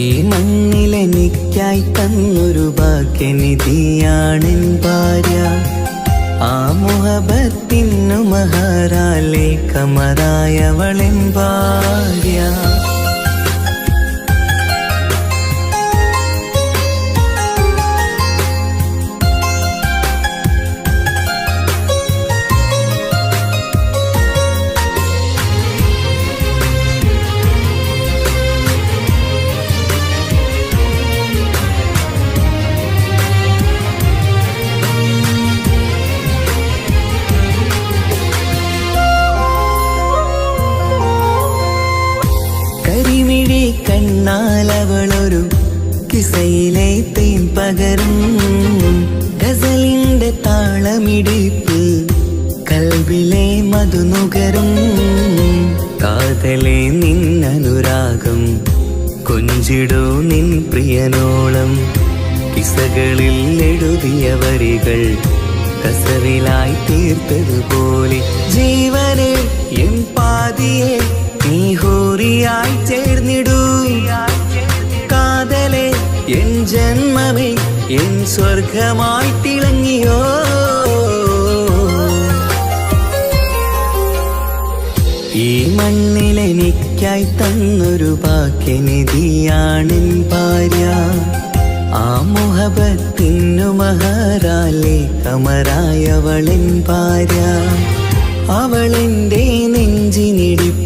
ഈ മണ്ണിലെനിക്കായി തന്നൊരു ഭാഗ്യനിധിയാണെൻ ഭാര്യ. ആ മുഹബത്തിനു മഹറാലെ കമറായവളെൻ ഭാര്യ. കണ്ണാലവളൊരു കിസയിലെ തേൻ പകരും. ഗസലിന്റെ താളമിടിപ്പ് കൽബിലെ മധുനുകരും. കാതലെ നിന്നനുരാഗം കൊഞ്ചിടൂ നിൻ പ്രിയനോളം. കിസകളിൽ എഴുതിയ വരികൾ കസവിലായി തീർത്തതുപോലെ. ജീവനെ എൻ പാതിയെ നീ ഹൂറിയായി ചേർന്നിടൂ. കാതലെ എൻ ജന്മമേ എൻ സ്വർഗമായി തിളങ്ങിയോ. ഈ മണ്ണിലെനിക്കായി തന്നൊരു ഭാഗ്യനിധിയാണെൻ ഭാര്യ. ആ മുഹബത്തിനു മഹറാലെ കമറായവളെൻ ഭാര്യ. അവളെന്റെ നെഞ്ചിനിടിപ്പ,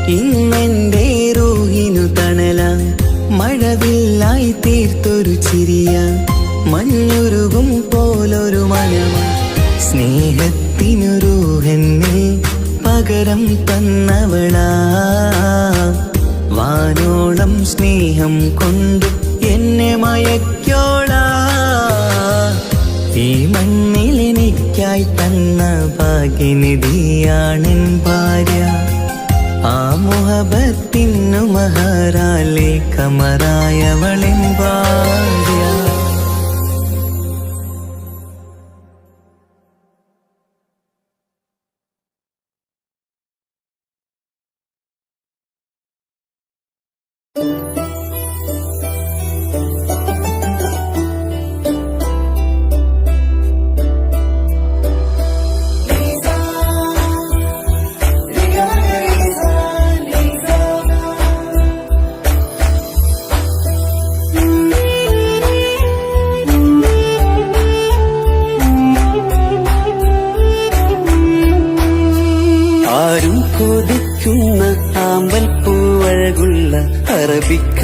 ഇന്നെന്റെ റൂഹിനു തണല. മഴവില്ലായി തീർത്തൊരു ചിരിയ, മഞ്ഞുരുകും പോലൊരു മനമ. സ്നേഹത്തിനു റൂഹെന്നെ പകരം തന്നവളാ. വാനോളം സ്നേഹം കൊണ്ട് എന്നെ മയക്കോളാ. ഈ മണ്ണിലെനിക്കായി തന്ന ഭാഗ്യനിധിയാണെൻ ഭാര്യ. ആ മുഹബത്തിനു മഹറാലെ കമറായവളെൻ ഭാര്യ.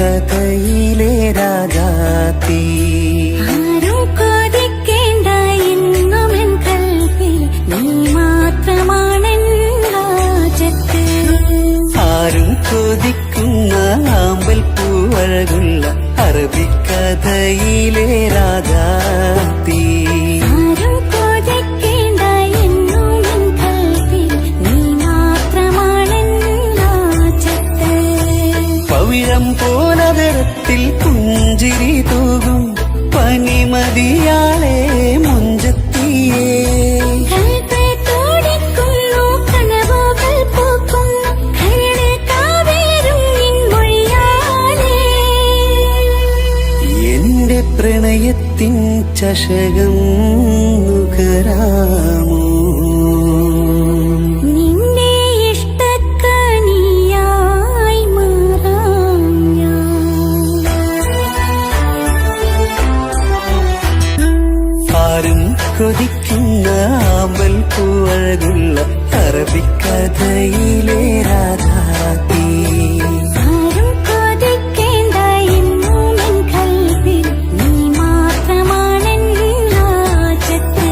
അറബിക്കഥയിലെ രാജാത്തി.
ആരും കൊതിക്കേണ്ട എന്നുമെൻ കൽവിൽ നീ മാത്രമാണെൻ രാജത്ത്.
ആരും കൊതിക്കുന്ന ആമ്പൽ പൂവഴകുള്ള അറബിക്കഥയിലെ രാജാത്തി.
ആരും കൊതിക്കേണ്ട എന്നുമെൻ കൽവിൽ നീ മാത്രമാണെൻ രാജത്ത്.
പവിഴം പോലതരത്തിൽ പുഞ്ചിരി തൂകും പനിമതിയാളെ മുഞ്ചത്തിയേ.
കൽബ് തുടിക്കുന്നു, കനവുകൾ പൂക്കുന്നു, കരട് കാവേരും നിൻ മൊഴിയാലേ.
എന്റെ പ്രണയത്തിൻ ചഷകം നുകരാമോ?
നിന്റെ ഇഷ്ടക്കനിയായി മാറാം ഞാൻ.
ആരും കൊതിക്കുന്ന ആമ്പൽ പൂവഴകുള്ള അറബിക്കഥയിലെ രാധാത്തി.
ആരും കൊതിക്കേണ്ട എന്നുമെൻ കൽവിൽ നീ മാത്രമാണെൻ രാജത്ത്.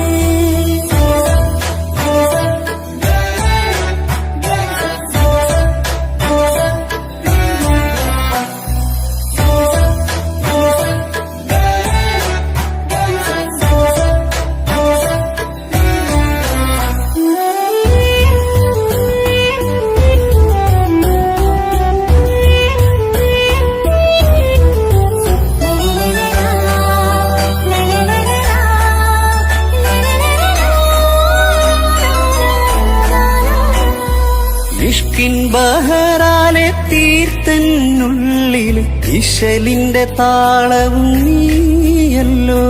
ഇഷ്കിൻ ബഹറാലെ തീർത്തന്നുള്ളിൽ ഇശലിന്റെ താളവും നീയല്ലോ.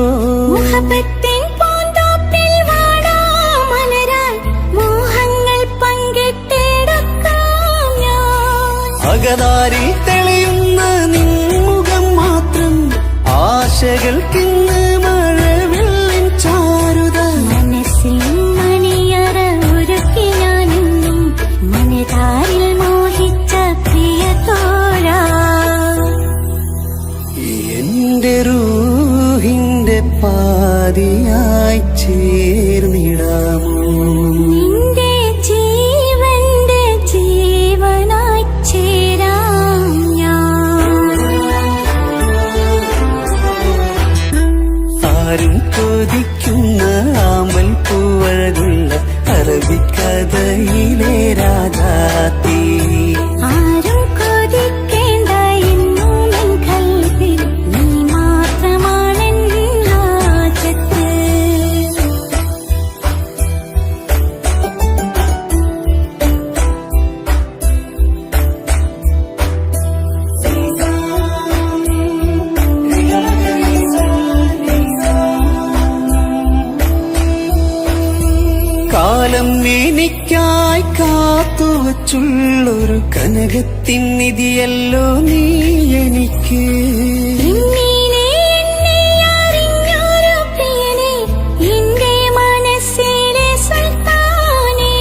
മുഹബത്തിൻ പൂന്തോപ്പിൽ വാടാമലരായി മോഹങ്ങൾ പങ്കിട്ടെടുക്കാം ഞാൻ.
അകതാരിൽ തെളിയുന്ന നിൻമുഖം മാത്രം ആശകൾക്കിന്ന് മഴവില്ലിൻ ചാരുത.
മനസ്സിൽ മണിയറ ഒരുക്കി ഞാനെന്നും മനതാരിൽ മോഹിച്ച പ്രിയ തോഴാ.
എന്റെ റൂഹിന്റെ പാതിയായി ചേർന്നിടാമോ?
നിന്റെ ജീവന്റെ ജീവനായി ചേരാം ഞാൻ.
ആരും കൊതിക്കുന്ന ആമ്പൽ പൂവഴകുള്ള അറബിക്കഥയിലെ രാജാത്തി.
ആരും കൊതിക്കേണ്ട എന്നുമെൻ കൽവിൽ നീ മാത്രമാണെൻ രാജത്ത്.
കാലം എനിക്കായി കാത്തുവച്ചുള്ളൊരു കനകത്തിൻ നിധിയല്ലോ നീ എനിക്ക്.
ഇന്നീനെ എന്നെ അറിഞ്ഞൊരു പ്രിയനെ, എന്റെ മനസ്സിലെ സുൽത്താനേ.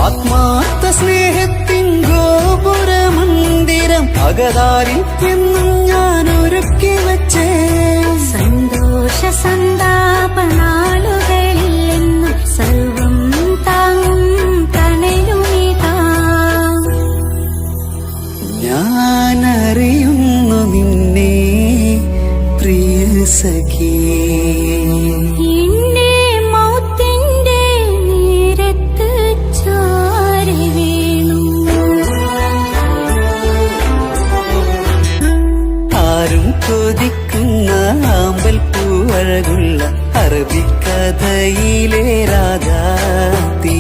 ആത്മാർത്ഥ സ്നേഹത്തിൻ ഗോപുര മന്ദിരം അകതാരിൽ എന്നും ഞാൻ ഒരുക്കി വച്ചേ.
സന്തോഷ സന്താപനാളുകളിൽ എന്നും സർവം താങ്ങും തണലുമിതാ.
ഞാൻ അറിയുന്നു നിന്നെ പ്രിയ സഖി.
എന്റെ മൗത്തിന്റെ നേരത്ത് ചാരി വീണു.
ആരും കൊതിക്കുന്ന ആമ്പൽ പൂവഴകുള്ള അറബിക്കഥയിലെ രാജാത്തി.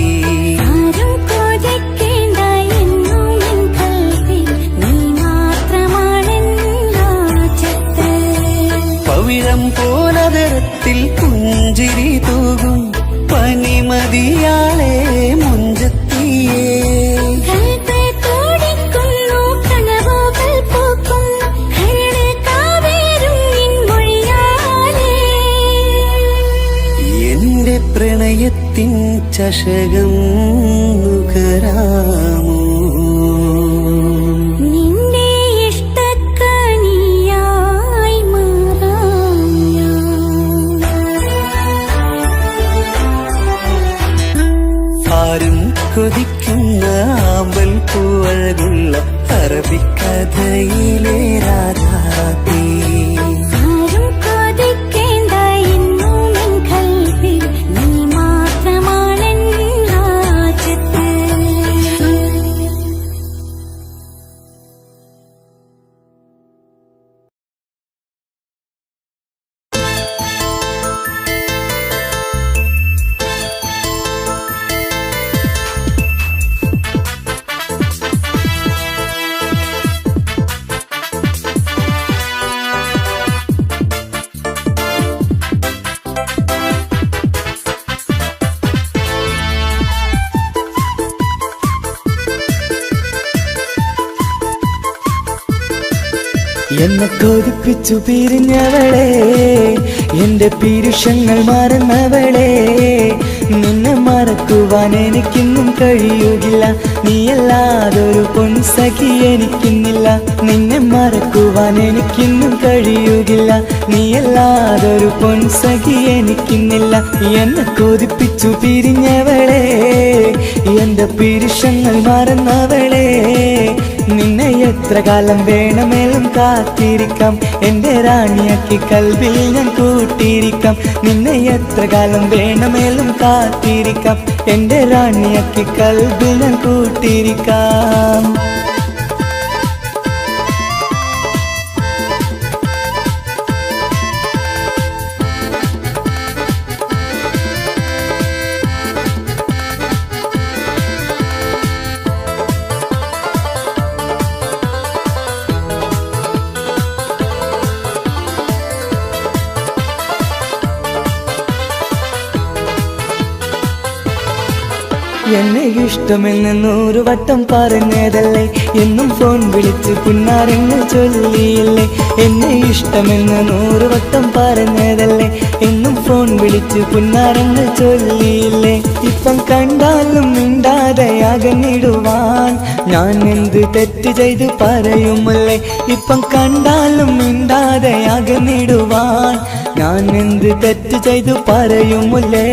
ആരും കൊതിക്കേണ്ട എന്നുമെൻ കൽവിൽ നീ മാത്രമാണെൻ രാജത്ത്.
പവിഴം പോലതരത്തിൽ പുഞ്ചിരി തൂകും പനിമതിയാളെ മുഞ്ചത്തിയേ.
കൽബ് തുടിക്കുന്നു, കനവുകൾ പൂക്കുന്നു, കരട് കാവേരും നിൻ മൊഴിയാലേ.
എന്റെ പ്രണയത്തിൻ ചഷകം നുകരാമോ?
നിന്റെ ഇഷ്ടക്കനിയായി
അറബിക്കഥയിലെ രാധാതീ
ആരും കൊതിക്കേണ്ട എന്നും എൻ കൽവിൽ നീ മാത്രമാണെൻ ഹാജത്ത്.
എന്നെ കൊതിപ്പിച്ചു പിരിഞ്ഞവളെ, എന്റെ പീരുഷങ്ങൾ മറന്നവളെ, നിന്നെ മറക്കുവാൻ എനിക്കിന്നും കഴിയുകില്ല, നീയല്ലാതൊരു പൊൻസഖി എനിക്കിന്നില്ല. നിന്നെ മറക്കുവാൻ എനിക്കിന്നും കഴിയുകില്ല, നീയല്ലാതൊരു പൊൻസഖി എനിക്കിന്നില്ല. എന്നെ കൊതിപ്പിച്ചു പിരിഞ്ഞവളെ, എന്റെ പീരുഷങ്ങൾ മറന്നവളെ, നിന്നെ എത്ര കാലം വേണമെങ്കിലും കാത്തിരിക്കാം, എന്റെ റാണിയാക്കി കൽവിൽ ഞാൻ കൂട്ടിയിരിക്കാം. നിന്നെ എത്ര കാലം വേണമെങ്കിലും കാത്തിരിക്കാം, എന്റെ റാണിയാക്കി കൽവിൽ ഞാൻ കൂട്ടിയിരിക്കാം. എന്നെ ഇഷ്ടമെന്ന് 100 വട്ടം പറഞ്ഞതല്ലേ, എന്നും ഫോൺ വിളിച്ച് പുന്നാരങ്ങൾ ചൊല്ലിയില്ലേ. എന്നെ ഇഷ്ടമെന്ന് 100 വട്ടം പറഞ്ഞതല്ലേ, എന്നും ഫോൺ വിളിച്ച് പുന്നാരങ്ങൾ ചൊല്ലിയില്ലേ. ഇപ്പം കണ്ടാലും മിണ്ടാതെ അകന്നിടുവാൻ ഞാൻ എന്ത് തെറ്റ് ചെയ്ത് പറയുമല്ലേ. ഇപ്പം കണ്ടാലും മിണ്ടാതെ അകന്നിടുവാൻ ഞാൻ എന്ത് തെറ്റ് ചെയ്തു പറയുമല്ലേ,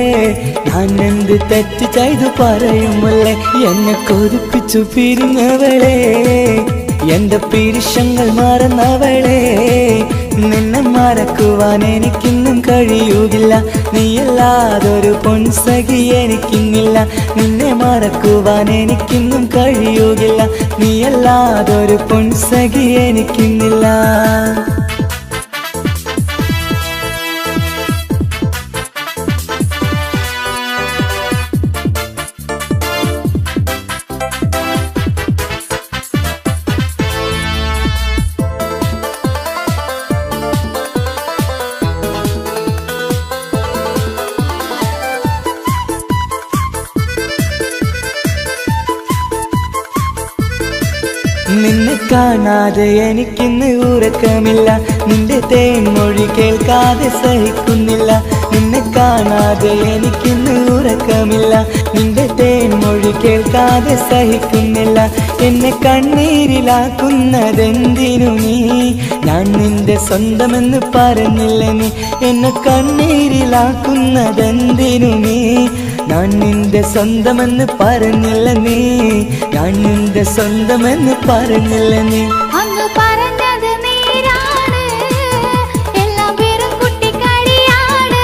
ഞാൻ എന്ത് തെറ്റ് ചെയ്തു പറയുമല്ലേ. എന്നെ കൊതിപ്പിച്ചു പിരിഞ്ഞവളെ, എന്റെ പീരുഷങ്ങൾ മറന്നവളെ, നിന്നെ മറക്കുവാൻ എനിക്കിന്നും കഴിയുകില്ല, നീയല്ലാതൊരു പൊൻസഖി എനിക്കിന്നില്ല. നിന്നെ മറക്കുവാൻ എനിക്കിന്നും കഴിയുകില്ല, നീയല്ലാതൊരു പൊൻസഖി എനിക്കിന്നില്ല. നിന്നെ കാണാതെ എനിക്കിന്ന് ഉറക്കമില്ല, നിന്റെ തേൻമൊഴി കേൾക്കാതെ സഹിക്കുന്നില്ല. നിന്നെ കാണാതെ എനിക്കിന്ന് ഉറക്കമില്ല, നിന്റെ തേൻമൊഴി കേൾക്കാതെ സഹിക്കുന്നില്ല. എന്നെ കണ്ണീരിലാക്കുന്നതെന്തിനു നീ, ഞാൻ നിന്റെ സ്വന്തമെന്ന് പറഞ്ഞില്ല നീ. എന്നെ കണ്ണീരിലാക്കുന്നതെന്തിനു നീ, ഞാൻ നിന്റെ സ്വന്തമെന്ന് പറഞ്ഞില്ല നീ, ഞാൻ നിന്റെ സ്വന്തമെന്ന് പറഞ്ഞില്ല നീ.
അന്ന് പറഞ്ഞത് നേരാണ്, എല്ലാം വെറും കുട്ടിക്കളിയാണ്.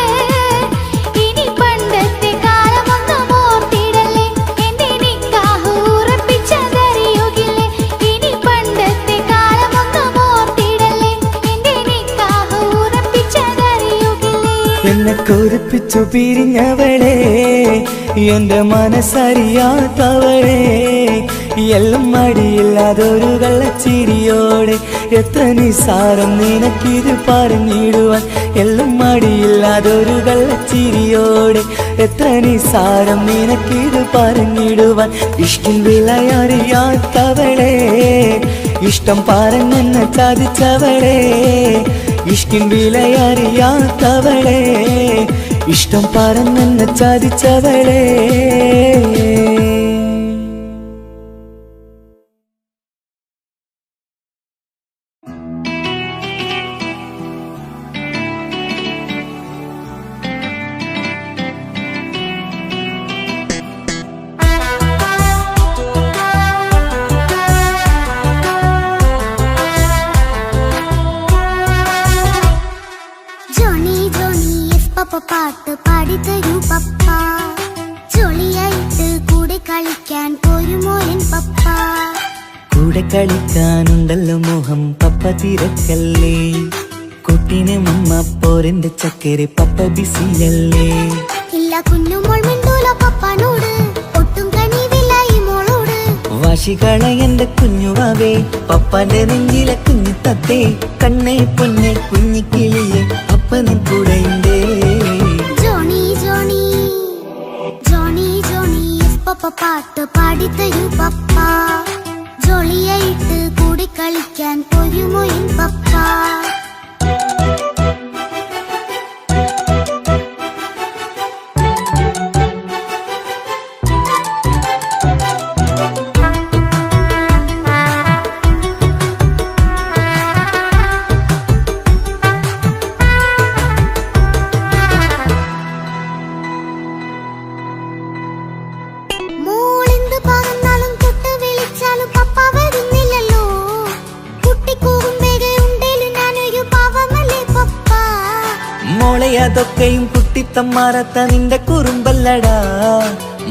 ഇനി പണ്ടത്തെ കാലമൊന്നും ഓർത്തിടല്ലേ, എന്റെ നിക്കാഹ് ഉറപ്പിച്ചതറിയുകില്ലേ. ഇനി പണ്ടത്തെ കാലമൊന്നും ഓർത്തിടല്ലേ, എന്റെ നിക്കാഹ് ഉറപ്പിച്ചതറിയുകില്ലേ.
എന്നെ കൊതിപ്പിച്ചു പിരിഞ്ഞവളെ, എന്റെ മനസ്സറിയാത്തവളെ, എല്ലാം മടിയില്ലാതൊരു കള്ളച്ചിരിയോടെ, എത്ര നിസാരം നിനക്കിത് പറഞ്ഞിടുവാൻ. എല്ലാം മടിയില്ലാതൊരു കള്ളച്ചിരിയോടെ, എത്ര നിസാരം നിനക്കിത് പറഞ്ഞിടുവാൻ. ഇഷ്കിൻ വിലയറിയാത്തവളെ, ഇഷ്ടം പറഞ്ഞെന്നെ ചതിച്ചവളെ, ഇഷ്കിൻ വിലയറിയാത്തവളെ, ഇഷ്ടം പറഞ്ഞെന്നെ ചതിച്ചവളെ. കൂടെ കളിക്കാനുണ്ടല്ലോ മോഹം പപ്പ തിരക്കല്ലേ. കുട്ടീനെ മമ്മ പോരന്റെ ചക്കരെ പപ്പ ബിസിയല്ലേ.
ഇല്ല കുഞ്ഞുമോൾ മിണ്ടൂല പപ്പാനോട്, ഒട്ടും കനിവില്ല ഈ മോളോട്.
വാശികള എന്റെ കുഞ്ഞുവാവേ, പപ്പാന്റെ നെഞ്ചിലെ കുഞ്ഞു തത്തേ. കണ്ണേ പൊന്നെ കുഞ്ഞിക്കിളിയെ അപ്പനും കൂടെയുണ്ടേ.
ജോണി ജോണി ജോണി ജോണി പപ്പ പാട്ട് പാടിത്തരൂ പപ്പ. ജോളിയായിട്ട് കൂടി കളിക്കാൻ പോരുമോ എൻ പപ്പ.
അതൊക്കെയും കുട്ടിത്തമ്മാറത്ത നിന്റെ കുറുമ്പല്ലടാ.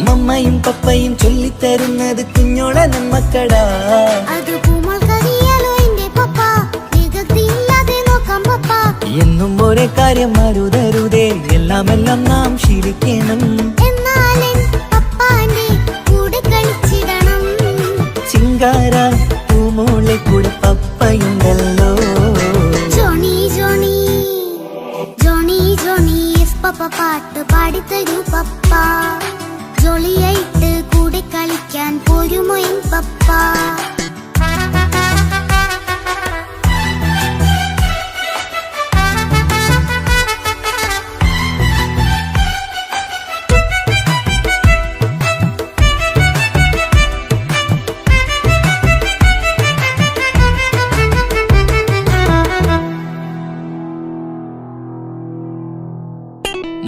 മമ്മയും പപ്പയും ചൊല്ലിത്തരുന്നത് കുഞ്ഞോളെ നമ്മക്കടാ. എന്നും ഒരേ കാര്യം മരുതരുതേ, എല്ലാം നാം ശീലിക്കണം. ചിങ്കാര പൂമോളെ കൂടെ പപ്പയുണ്ടല്ലോ.
പപ്പ പാട്ട് പാടിത്തരൂ പപ്പ. ജോളിയായിട്ട് കൂടെ കളിക്കാൻ പോരുമോ എൻ പപ്പ.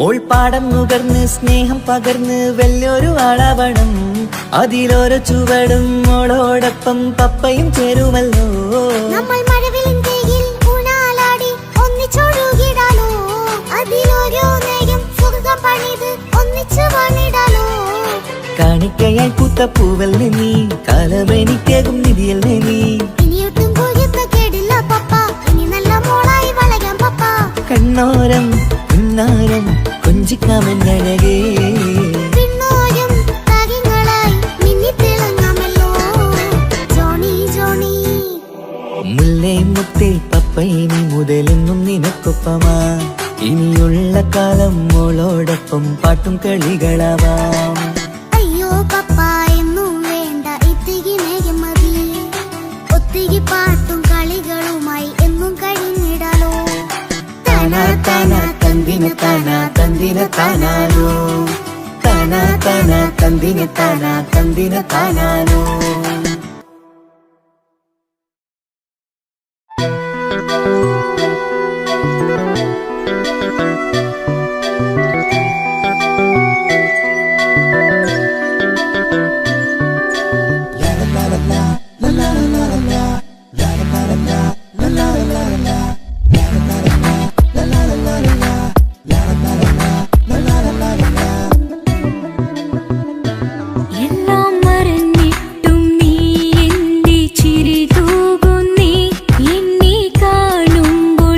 മോൾപ്പാടം നുകർന്ന് സ്നേഹം പകർന്ന് വലിയൊരു ആളാവണം. അതിലോരോ ചുവടും മോളോടൊപ്പം പപ്പയും ചേരുമല്ലോ.
നമ്മൾ മഴവിലും തേയിൽ ഊഞ്ഞാലാടി ഒന്നിച്ചൊഴുകിടാലോ. അതിലോരോ നേരം സുഖം പണിത് ഒന്നിച്ചു വാണിടാലോ.
കാണിക്കയായി പൂത്ത പൂവല്ലേ നീ, കാലമെനിക്കേകും നിധിയല്ലേ നീ.
ഇനിയൊട്ടും കുരുത്ത കേടില്ല പപ്പ, ഇനി നല്ല മോളായി വളരാം പപ്പ.
കണ്ണോരം പിന്നാരം കൊഞ്ചിക്കാമെന്നഴകേ.
പിന്നോരം താരങ്ങളായി മിന്നിത്തിളങ്ങാമല്ലോ. ജോണി ജോണി
മുല്ലേ മുത്തേ പപ്പയിനി മുതലെന്നും നിനക്കൊപ്പമാ. ഇനിയുള്ള കാലം മോളോടൊപ്പം പാട്ടും കളികളാവാം.
അയ്യോ പപ്പ എന്നും വേണ്ട ഇത്തിരി നേരം മതി. ഒത്തിരി പാട്ടും കളികളുമായി എന്നും കഴിഞ്ഞിടാലോ.
താനാ താനാ തന്തിന താനാ തന്തിന താനാലോ. താനാ താനാ തന്തിന താനാ തന്തിന താനാലോ.
എല്ലാം മറന്നിട്ടും നീ എന്റെ ചിരി തൂകുന്നേ. എന്നെ കാണുമ്പോൾ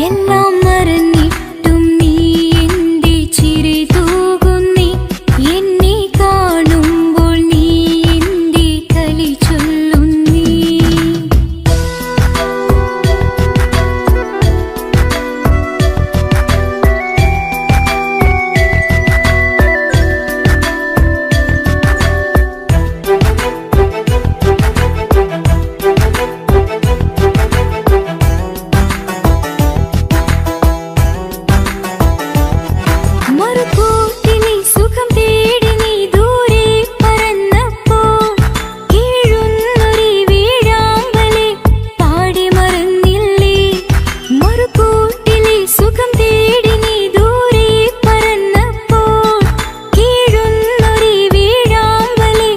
എല്ലാം മറന്നിട്ടും നീ എന്റെ ചിരി തൂകുന്നേ എന്നെ കാണുമ്പോൾ നീ എന്റെ കളി ചൊല്ലുന്നേ മറുകൂട്ടിലെ സുഖം തേടി നീ ദൂരെ പറന്നപ്പോൾ കീഴുന്നൊരു വീഴാമ്പലെ പാടി മറന്നില്ലേ മറുകൂട്ടിലെ സുഖം തേടി നീ ദൂരെ പറന്നപ്പോൾ കീഴുന്നൊരു വീഴാമ്പലെ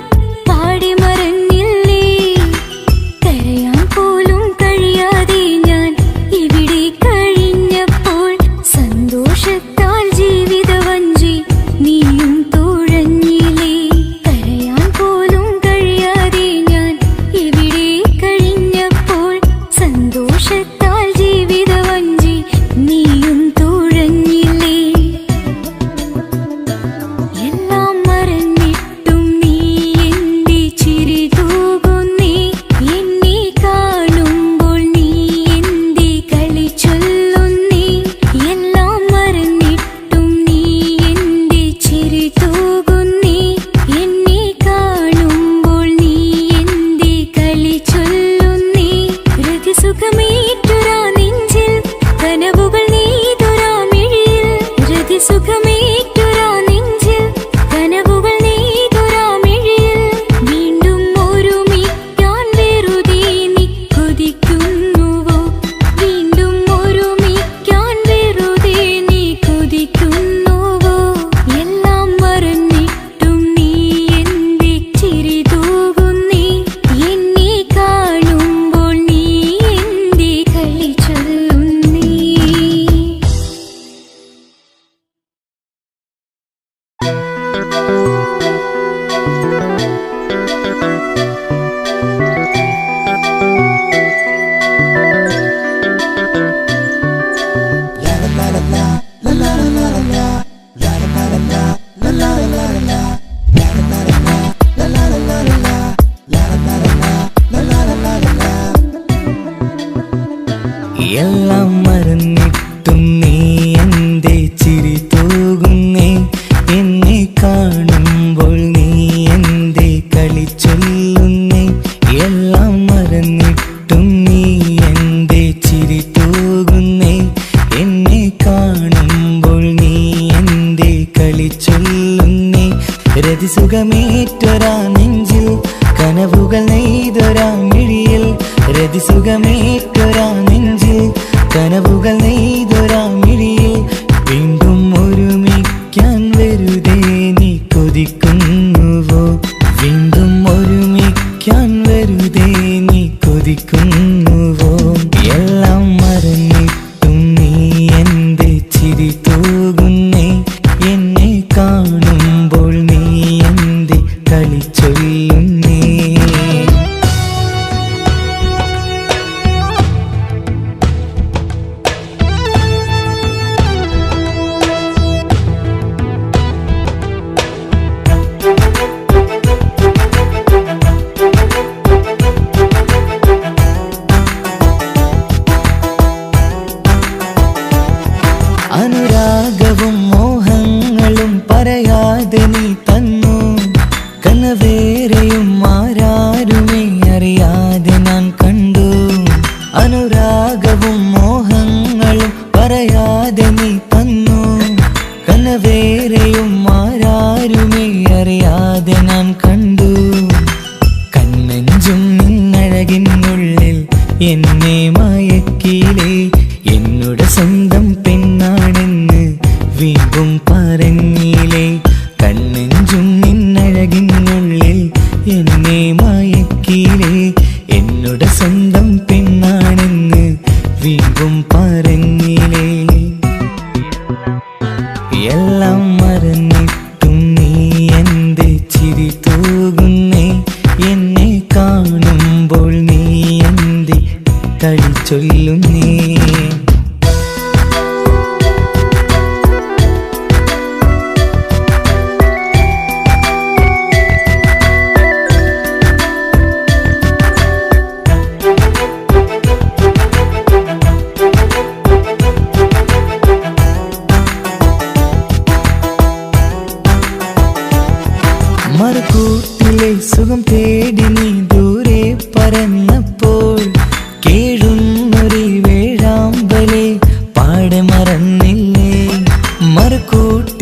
പാടി മറന്നില്ലേ കരയാൻ പോലും കഴിയാതെ ഞാൻ ഇവിടെ കഴിഞ്ഞപ്പോൾ സന്തോഷത്താൽ ജീവിതവഞ്ചി നീയും തുഴഞ്ഞില്ലേ കരയാൻ പോലും കഴിയാതെ ഞാൻ ഇവിടെ കഴിഞ്ഞപ്പോൾ സന്തോഷത്താൽ ജീവിതവഞ്ചി നീയും തുഴഞ്ഞില്ലേ എല്ലാം മറന്നിട്ടും നീ എന്റെ ചിരി തൂകുന്നേ എന്നെ കാണുമ്പോൾ നീ എന്റെ കളി ചൊല്ലുന്നേ എല്ലാം മറന്നിട്ടും നീ എന്റെ ചിരി തൂകുന്നേ എന്നെ കാണുമ്പോൾ നീ എന്റെ കളി ചൊല്ലുന്നേ രതിസുഖമേറ്റൊരാ നെഞ്ചിൽ കനവുകൾ നെയ്തൊരാ മിഴിയിൽ രതിസുഖമേറ്റൊരാ നെഞ്ചിൽ കനവുകൾ നെയ്തൊരാ മിഴിയിൽ വീണ്ടും ഒരുമിക്കാൻ വെറുതെ നീ കൊതിക്കുന്നുവോ വീണ്ടും ഒരുമിക്കാൻ വെറുതെ നീ കൊതിക്കുന്നുവോ എല്ലാം മറന്നിട്ടും നീ എന്റെ ചിരി തൂകുന്നേ എന്നെ കാണുമ്പോൾ നീ എന്റെ കളി ചൊല്ലുന്നേ
എല്ലാം മറന്നിട്ടും നീ എന്റെ ചിരി തൂകുന്നേ എന്നെ കാണുമ്പോൾ നീ എന്റെ കളി ചൊല്ലുന്നേ എല്ലാം മറന്നിട്ടും നീ എന്റെ ചിരി തൂകുന്നേ എന്നെ കാണുമ്പോൾ നീ എന്റെ കളി ചൊല്ലുന്നേ രതിസുഖമേറ്റൊരാ നെഞ്ചിൽ കനവുകൾ നെയ്തൊരാ മിഴിയിൽ രതിസുഖമേറ്റൊരാ നെഞ്ചിൽ കനവുകൾ നെയ്തൊരാ മിഴിയിൽ വീണ്ടും ഒരുമിക്കാൻ വെറുതെ നീ കൊതിക്കുന്നുവോ വീണ്ടും ഒരുമിക്കാൻ വെറുതെ നീ കൊതിക്കുന്നുവോ എല്ലാം മറന്നിട്ടും നീ എന്റെ ചിരി തൂകുന്നേ എന്നെ കാണുമ്പോൾ നീ എന്റെ കളി ചൊല്ലുന്നേ അനുരാഗവും മോഹങ്ങളും പറയാതെ നീ തന്നു കനവേറെയും ആരാരുമേ അറിയാതെ ഞാൻ കണ്ടു അനുരാഗവും മോഹങ്ങളും പറയാതെ നീ തന്നു കനവേറെയും ആരാരുമേ അറിയാതെ ഞാൻ കണ്ടു കണ്ണെഞ്ചും നിന്നഴകിനുള്ളിൽ എന്നെ മയക്കിയിലേ എന്നോട് സ്വന്തം പെണ്ണാണെന്ന് വീണ്ടും പറഞ്ഞില്ലേ കണ്ണെഞ്ചും നിന്നഴകിനുള്ളിൽ എന്നെ മയക്കിയില്ലേ എന്നോട് സ്വന്തം പെണ്ണാണെന്ന് വീണ്ടും പറഞ്ഞില്ലേ എല്ലാം മറന്നിട്ടും നീ എന്റെ ചിരി തൂകുന്നേ എന്നെ കാണുമ്പോൾ നീ എന്റെ കളി ചൊല്ലുന്നേ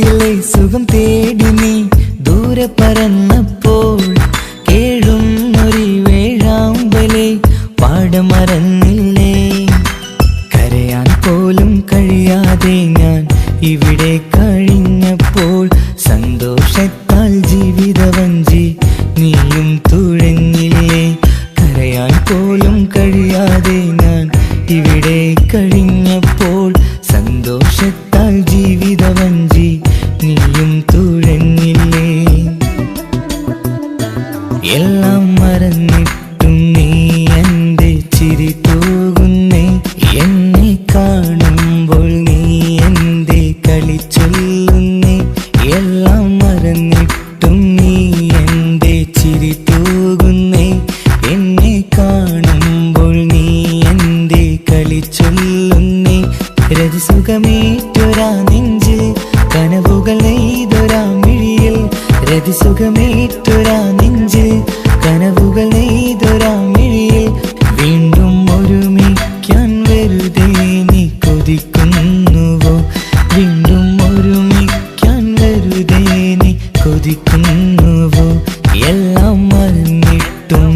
മനസ്സിലെ സുഖം തേടി നീ ദൂരെ പറന്നപ്പോൾ കേഴും ഒരു വേഴാമ്പലെ പാടമറന്നില്ലേ. കരയാൻ പോലും കഴിയാതെ ഞാൻ ഇവിടെ കഴിഞ്ഞപ്പോൾ സന്തോഷത്താൽ ജീവിതവഞ്ചി നീയും തുഴഞ്ഞില്ലേ. കരയാൻ പോലും കഴിയാതെ ഞാൻ ഇവിടെ കഴിഞ്ഞപ്പോൾ സന്തോഷത്താൽ ജീവിതവഞ്ചി നീയും തുഴഞ്ഞില്ലേ. എല്ലാം മറന്നിട്ടും നീ എൻ്റെ ചിരി തൂകുന്നേ. എന്നെ കാണുമ്പോൾ നീ എൻ്റെ കളി ചൊല്ലുന്നേ. എല്ലാം മറന്നിട്ടും നീ എൻ്റെ ചിരി തൂകുന്നേ. എന്നെ കാണുമ്പോൾ നീ എൻ്റെ കളി ചൊല്ലുന്നേ. രതിസുഖമേറ്റൊരാ നെഞ്ചിൽ കനവുകൾ നെയ്തൊരാ മിഴിയിൽ. രതിസുഖമേറ്റൊരാ നെഞ്ചിൽ കനവുകൾ നെയ്തൊരാ മിഴിയിൽ. വീണ്ടും ഒരുമിക്കാൻ വെറുതെ നീ കൊതിക്കുന്നുവോ. വീണ്ടും ഒരുമിക്കാൻ വെറുതെ നീ കൊതിക്കുന്നുവോ. എല്ലാം മറന്നിട്ടും